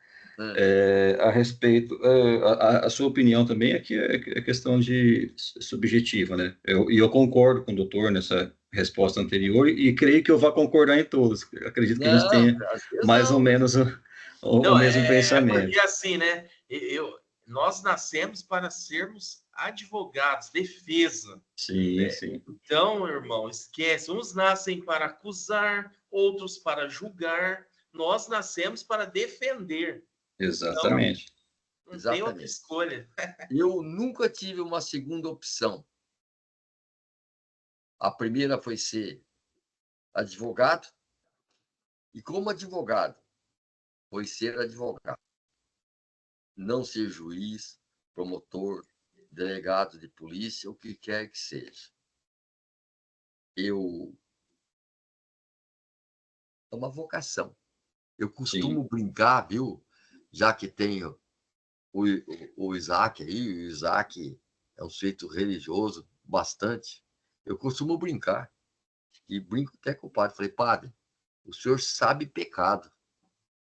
É. A respeito, a sua opinião também aqui é questão de subjetiva, né? E eu concordo com o doutor nessa resposta anterior e creio que eu vá concordar em todas. Acredito que a gente Não, tenha às vezes mais ou não. menos o Não, mesmo porque pensamento. assim, né? Nós nascemos para sermos advogados, defesa. Sim, sim, Então, irmão, esquece. Uns nascem para acusar, outros para julgar. Nós nascemos para defender. Então, exatamente. não tem outra Exatamente. escolha. Eu nunca tive uma segunda opção. A primeira foi ser advogado, e como advogado, foi ser advogado. Não ser juiz, promotor, delegado de polícia, o que quer que seja. É uma vocação. Eu Sim, costumo brincar, viu? Já que tenho o Isaac aí, o Isaac é um sujeito religioso bastante. Eu costumo brincar, e brinco até com o padre. Falei, padre, o senhor sabe pecado,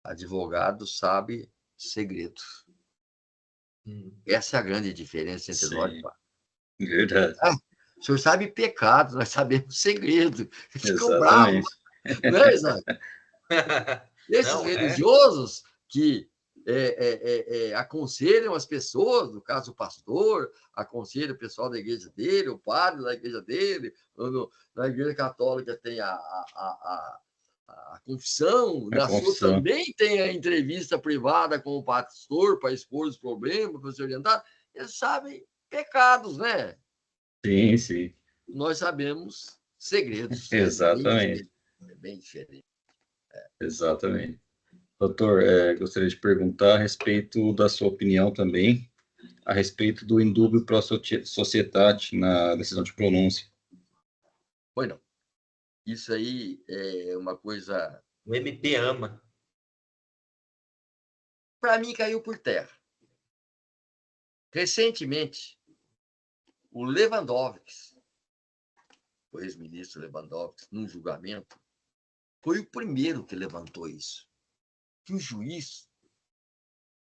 advogado sabe segredos. Essa é a grande diferença entre nós, sim, padre. verdade. Ah, o senhor sabe pecado, nós sabemos segredo. Ficam bravos, Exatamente. não é, Isaac? Esses Não, é. religiosos que aconselham as pessoas, no caso o pastor, aconselha o pessoal da igreja dele, o padre da igreja dele, na igreja católica tem a confissão, A na sua confissão. também tem a entrevista privada com o pastor para expor os problemas, para se orientar. Eles sabem pecados, né? Sim, sim, Nós sabemos segredos. É bem exatamente. diferente. É bem diferente. Exatamente. Doutor, gostaria de perguntar a respeito da sua opinião também, a respeito do indúbio pro societate na decisão de pronúncia. Pois não. Isso aí é uma coisa, O MP ama. para mim, caiu por terra. Recentemente, o Lewandowski, o ex-ministro Lewandowski, num julgamento, foi o primeiro que levantou isso. Que o juiz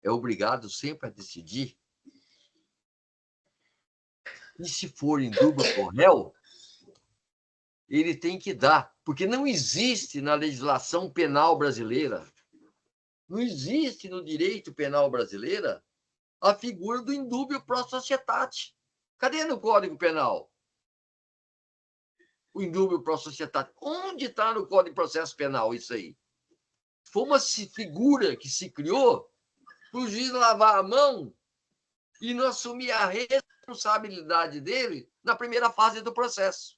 é obrigado sempre a decidir. E se for em dúvida pro réu, ele tem que dar, porque não existe na legislação penal brasileira, não existe no direito penal brasileiro a figura do indúbio pro societate. Cadê no Código Penal? O indúbio pro societate. Onde está no Código de Processo Penal isso aí? Foi uma figura que se criou para o juiz lavar a mão e não assumir a responsabilidade dele na primeira fase do processo.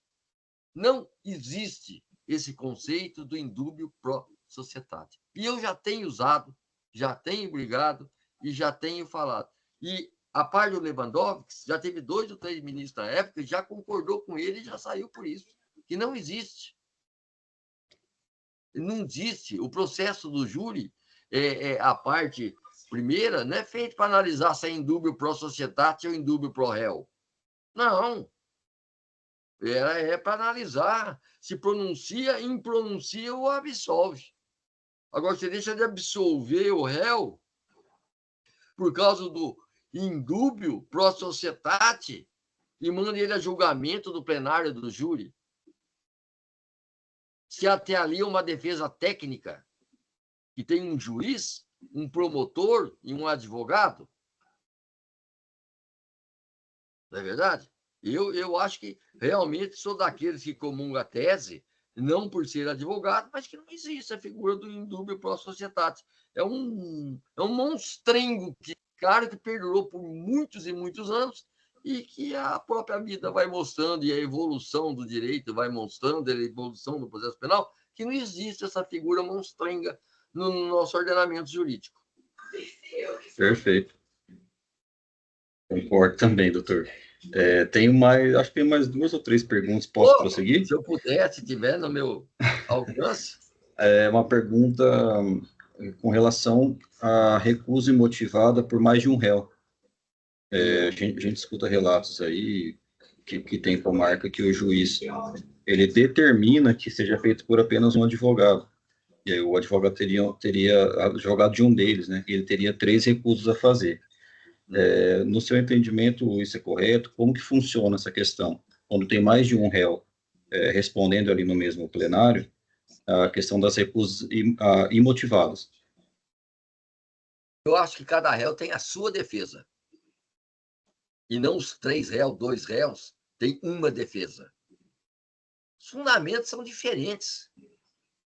Não existe esse conceito do indúbio pro societate. E eu já tenho usado, já tenho brigado e já tenho falado. E a parte do Lewandowski, já teve 2 ou 3 ministros na época, já concordou com ele e já saiu por isso. Que não existe. Não existe. O processo do júri, a parte primeira, não é feito para analisar se é indúbio pro societate ou indúbio pro réu. Não. É para analisar se pronuncia, impronuncia ou absolve. Agora, você deixa de absolver o réu por causa do indúbio pro societate e manda ele a julgamento do plenário do júri. Se até ali é uma defesa técnica, que tem um juiz, um promotor e um advogado. Não é verdade? Eu acho que realmente sou daqueles que comungam a tese, não por ser advogado, mas que não existe a figura do indúbio pro societate. É um monstrengo que, claro, que perdurou por muitos e muitos anos e que a própria vida vai mostrando, e a evolução do direito vai mostrando, a evolução do processo penal, que não existe essa figura monstrenga no nosso ordenamento jurídico. Perfeito. Concordo também, doutor. Acho que tem mais 2 ou 3 perguntas. Posso prosseguir? Se eu puder, se tiver no meu alcance. É uma pergunta com relação à recusa imotivada por mais de um réu. A gente escuta relatos aí que tem comarca que o juiz ele determina que seja feito por apenas um advogado. E aí o advogado teria advogado de um deles, né? Ele teria 3 recursos a fazer. No seu entendimento, isso é correto? Como que funciona essa questão? Quando tem mais de um réu respondendo ali no mesmo plenário, a questão das recusas imotivadas. Eu acho que cada réu tem a sua defesa. E não os 3 réus, 2 réus, tem uma defesa. Os fundamentos são diferentes.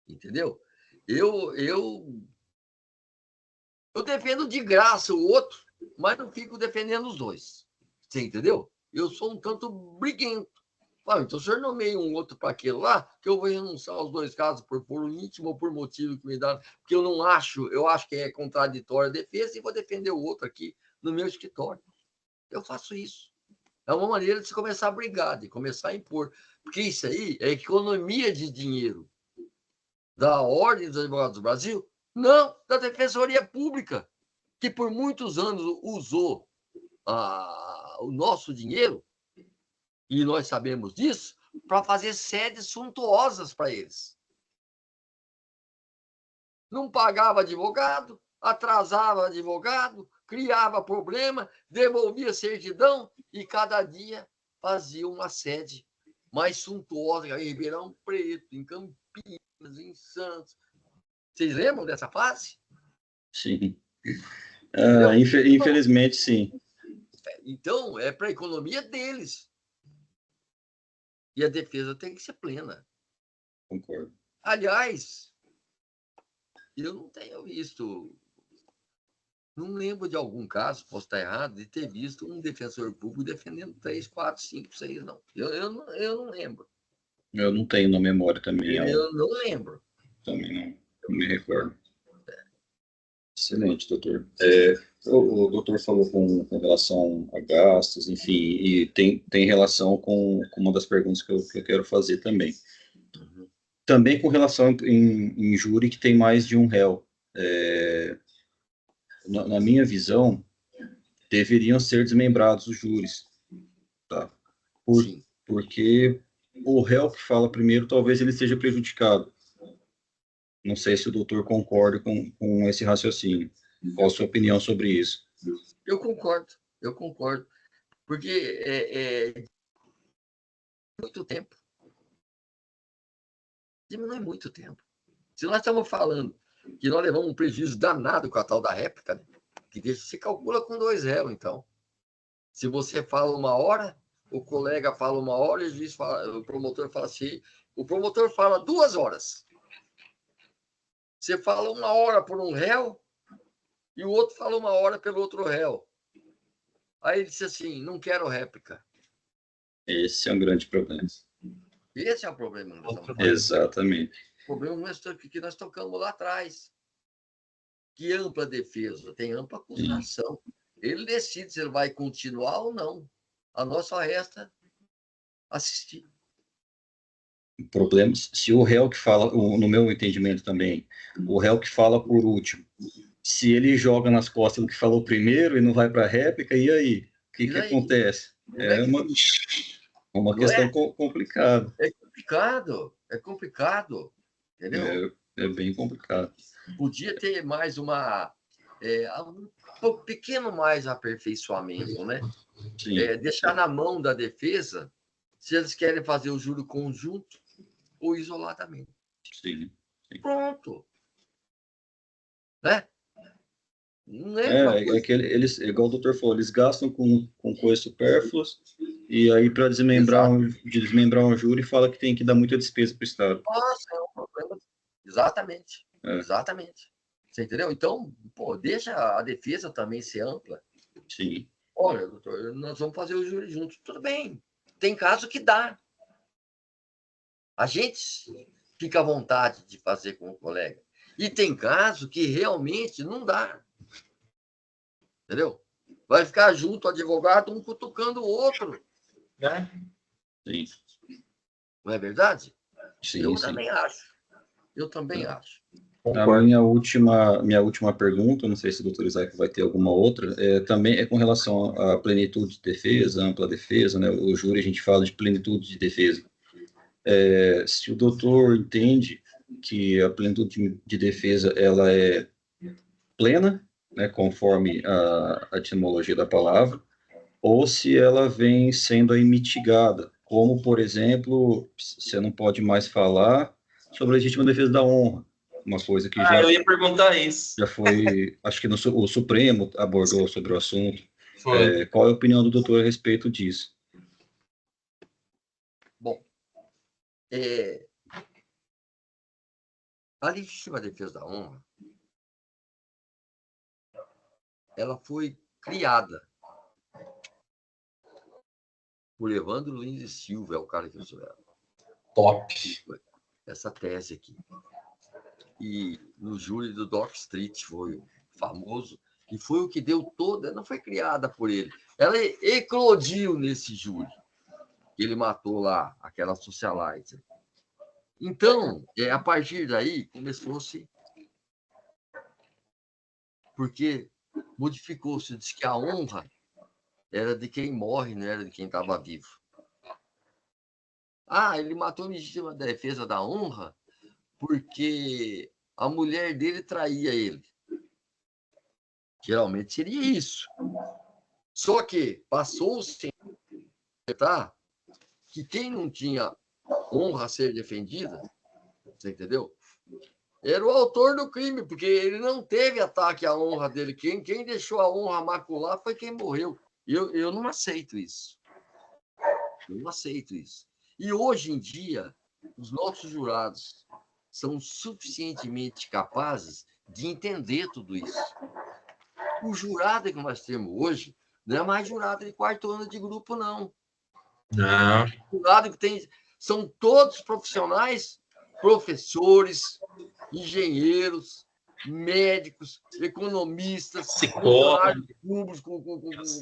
Entendeu? Eu defendo de graça o outro, mas não fico defendendo os dois. Você entendeu? Eu sou um tanto briguento. Então, o senhor nomeia um outro para aquele lá, que eu vou renunciar aos 2 casos por íntimo ou por motivo que me dá. Porque eu acho que é contraditória a defesa e vou defender o outro aqui no meu escritório. Eu faço isso. É uma maneira de se começar a brigar, de começar a impor. Porque isso aí é economia de dinheiro da Ordem dos Advogados do Brasil? Não, da Defensoria Pública, que por muitos anos usou o nosso dinheiro, e nós sabemos disso, para fazer sedes suntuosas para eles. Não pagava advogado, atrasava advogado, criava problema, devolvia certidão e cada dia fazia uma sede mais suntuosa em Ribeirão Preto, em Campinas, em Santos. Vocês lembram dessa fase? Sim. Infelizmente, sim. Então, é para a economia deles. E a defesa tem que ser plena. Concordo. Aliás, eu não tenho visto, não lembro de algum caso, posso estar errado, de ter visto um defensor público defendendo 3, 4, 5, 6, não. Eu não lembro. Eu não tenho na memória também. Eu não lembro. Também não me recordo. Excelente, doutor. O doutor falou com relação a gastos, enfim, e tem relação com uma das perguntas que eu quero fazer também. Uhum. Também com relação em júri que tem mais de um réu. Na minha visão, deveriam ser desmembrados os júris. Tá? Porque o réu que fala primeiro, talvez ele seja prejudicado. Não sei se o doutor concorda com esse raciocínio. Qual a sua opinião sobre isso? Eu concordo. Porque muito tempo. Diminui muito tempo. Se nós estamos falando que nós levamos um prejuízo danado com a tal da réplica, né? Que se calcula com 2 réus, então. Se você fala 1 hora, o colega fala 1 hora e o juiz fala, o promotor fala assim, o promotor fala 2 horas. Você fala 1 hora por um réu e o outro fala 1 hora pelo outro réu. Aí ele disse assim, não quero réplica. Esse é um grande problema. Esse é o problema. Exatamente. O problema que nós tocamos lá atrás. Que ampla defesa, tem ampla acusação. Ele decide se ele vai continuar ou não. A nós só resta assistir. Problemas. Se o réu que fala, no meu entendimento também, o réu que fala por último, se ele joga nas costas do que falou primeiro e não vai para a réplica, e aí? O que acontece? É uma questão complicada. É complicado. Entendeu? É bem complicado. Podia ter mais um pequeno mais aperfeiçoamento, né? Sim. Deixar na mão da defesa se eles querem fazer o júri conjunto ou isoladamente. Sim. Pronto. Né? Não eles, igual o doutor falou, eles gastam com coisas supérfluas e aí para desmembrar um júri fala que tem que dar muita despesa para o Estado. Nossa, é um problema. Exatamente. Exatamente. Você entendeu? Então, deixa a defesa também ser ampla. Sim. Olha, doutor, nós vamos fazer o júri juntos. Tudo bem. Tem caso que dá. A gente fica à vontade de fazer com o colega. E tem caso que realmente não dá. Entendeu? Vai ficar junto o advogado, um cutucando o outro. Né? Sim. Não é verdade? Sim, Eu também acho. A Concordo. minha última pergunta, não sei se o doutor Isaac vai ter alguma outra, também é com relação à plenitude de defesa, ampla defesa, né? O júri a gente fala de plenitude de defesa. Se o doutor entende que a plenitude de defesa ela é plena, né, conforme a etimologia da palavra, ou se ela vem sendo aí mitigada, como, por exemplo, você não pode mais falar sobre a legítima defesa da honra, uma coisa que Eu ia perguntar isso. já foi, acho que o Supremo abordou sobre o assunto. Foi. Qual é a opinião do doutor a respeito disso? Bom, a legítima defesa da honra, ela foi criada por Evandro Lins e Silva, é o cara que eu sou. Top. Essa tese aqui. E no júri do Dock Street foi famoso, e foi o que deu toda, não foi criada por ele. Ela eclodiu nesse júri. Ele matou lá aquela socialite. Então, a partir daí, começou-se. Porque modificou-se, diz que a honra era de quem morre, não era de quem estava vivo. Ele matou em legítima defesa da honra porque a mulher dele traía ele. Geralmente seria isso. Só que passou-se a que quem não tinha honra a ser defendida, você entendeu? Era o autor do crime, porque ele não teve ataque à honra dele. Quem deixou a honra macular foi quem morreu. Eu não aceito isso. Eu não aceito isso. E hoje em dia, os nossos jurados são suficientemente capazes de entender tudo isso. O jurado que nós temos hoje não é mais jurado de quarto ano de grupo, não. Não. O jurado que tem são todos profissionais, professores, engenheiros, médicos, economistas, funcionários públicos.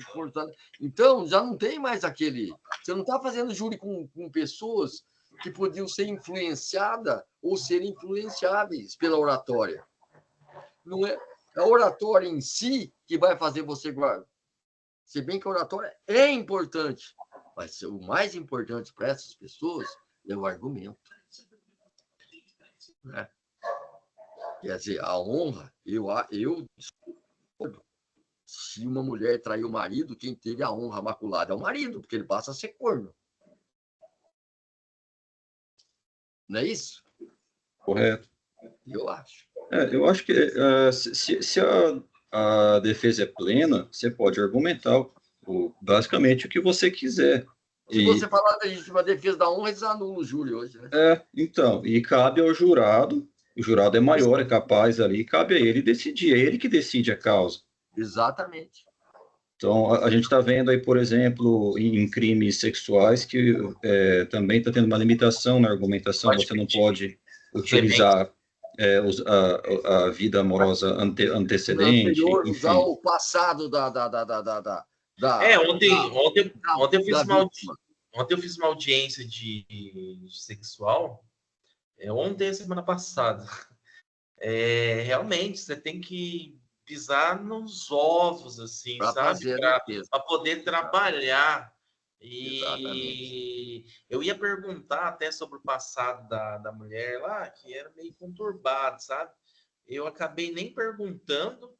Então, já não tem mais aquele... Você não está fazendo júri com pessoas que podiam ser influenciadas ou ser influenciáveis pela oratória. Não é a oratória em si que vai fazer você guardar. Se bem que a oratória é importante, mas o mais importante para essas pessoas é o argumento. Né? Quer dizer, a honra, eu discordo. Se uma mulher trair o marido, quem teve a honra maculada é o marido, porque ele passa a ser corno. Não é isso? Correto. Eu acho. Eu acho que se a defesa é plena, você pode argumentar basicamente o que você quiser. Se você falar da legítima defesa da honra, eles anulam o júri hoje, né? Então, e cabe ao jurado, o jurado é maior, é capaz ali, cabe a ele decidir, é ele que decide a causa. Exatamente. Então, a gente está vendo aí, por exemplo, em crimes sexuais, que também está tendo uma limitação na argumentação, você não pode utilizar a vida amorosa antecedente. Anterior, enfim. usar o passado ontem eu fiz uma audiência de sexual, ontem, semana passada. Realmente, você tem que pisar nos ovos, assim, sabe? Para poder trabalhar. E eu ia perguntar até sobre o passado da mulher lá, que era meio conturbado, sabe? Eu acabei nem perguntando,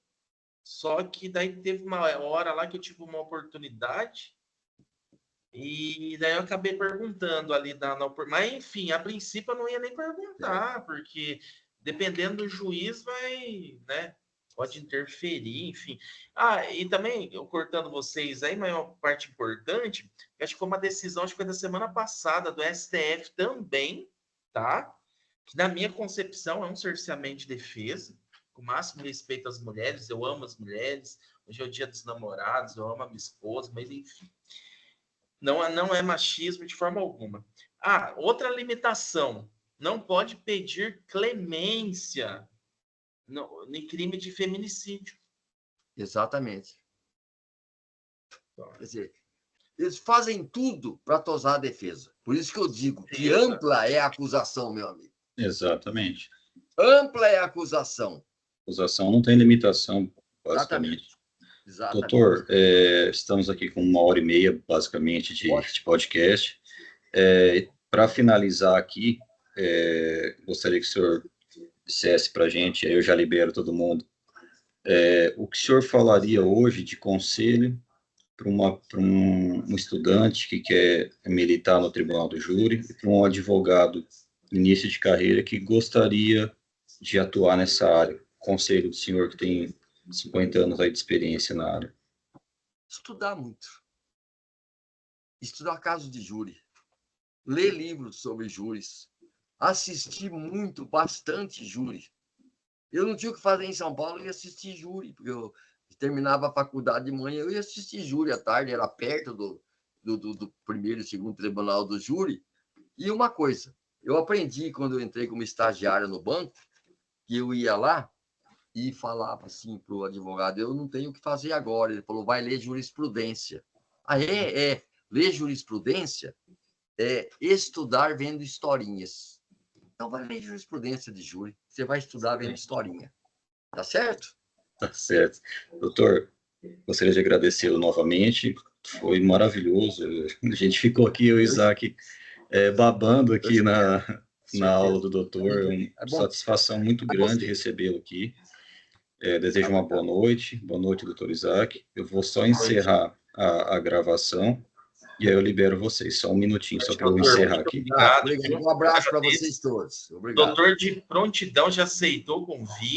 só que daí teve uma hora lá que eu tive uma oportunidade, e daí eu acabei perguntando ali, mas enfim, a princípio eu não ia nem perguntar, porque dependendo do juiz vai, né? Pode interferir, enfim. E também, eu cortando vocês aí, mas uma parte importante, acho que foi uma decisão, acho que foi da semana passada, do STF também, tá? Que na minha concepção é um cerceamento de defesa, com o máximo respeito às mulheres, eu amo as mulheres, hoje é o dia dos namorados, eu amo a minha esposa, mas enfim. Não é machismo de forma alguma. Outra limitação, não pode pedir clemência em crime de feminicídio. Exatamente. Quer dizer, eles fazem tudo para tosar a defesa. Por isso que eu digo que ampla é a acusação, meu amigo. Exatamente. Ampla é a acusação. Acusação não tem limitação, basicamente. Exatamente. Doutor, estamos aqui com 1h30, basicamente, de podcast. Para finalizar aqui, gostaria que o senhor dissesse para a gente, aí eu já libero todo mundo, o que o senhor falaria hoje de conselho para um estudante que quer militar no tribunal do júri e para um advogado início de carreira que gostaria de atuar nessa área? Conselho do senhor que tem 50 anos aí de experiência na área. Estudar muito. Estudar casos de júri. Ler livros sobre júris. Assistir bastante júri. Eu não tinha o que fazer em São Paulo, eu ia assistir júri, porque eu terminava a faculdade de manhã, eu ia assistir júri à tarde, era perto do primeiro e segundo tribunal do júri. E uma coisa, eu aprendi quando eu entrei como estagiário no banco, que eu ia lá e falava assim para o advogado, eu não tenho o que fazer agora. Ele falou, vai ler jurisprudência. Ler jurisprudência é estudar vendo historinhas. Então vai ler jurisprudência de júri, você vai estudar vendo historinha. Tá certo? Tá certo. Doutor, gostaria de agradecê-lo novamente, foi maravilhoso. A gente ficou aqui, eu e o Isaac, babando aqui na aula do doutor, uma satisfação muito grande recebê-lo aqui. Desejo uma boa noite, doutor Isaac. Eu vou só encerrar a gravação e aí eu libero vocês, só um minutinho, só para eu encerrar aqui. Obrigado. Um abraço para vocês todos. Obrigado. Doutor de prontidão já aceitou o convite.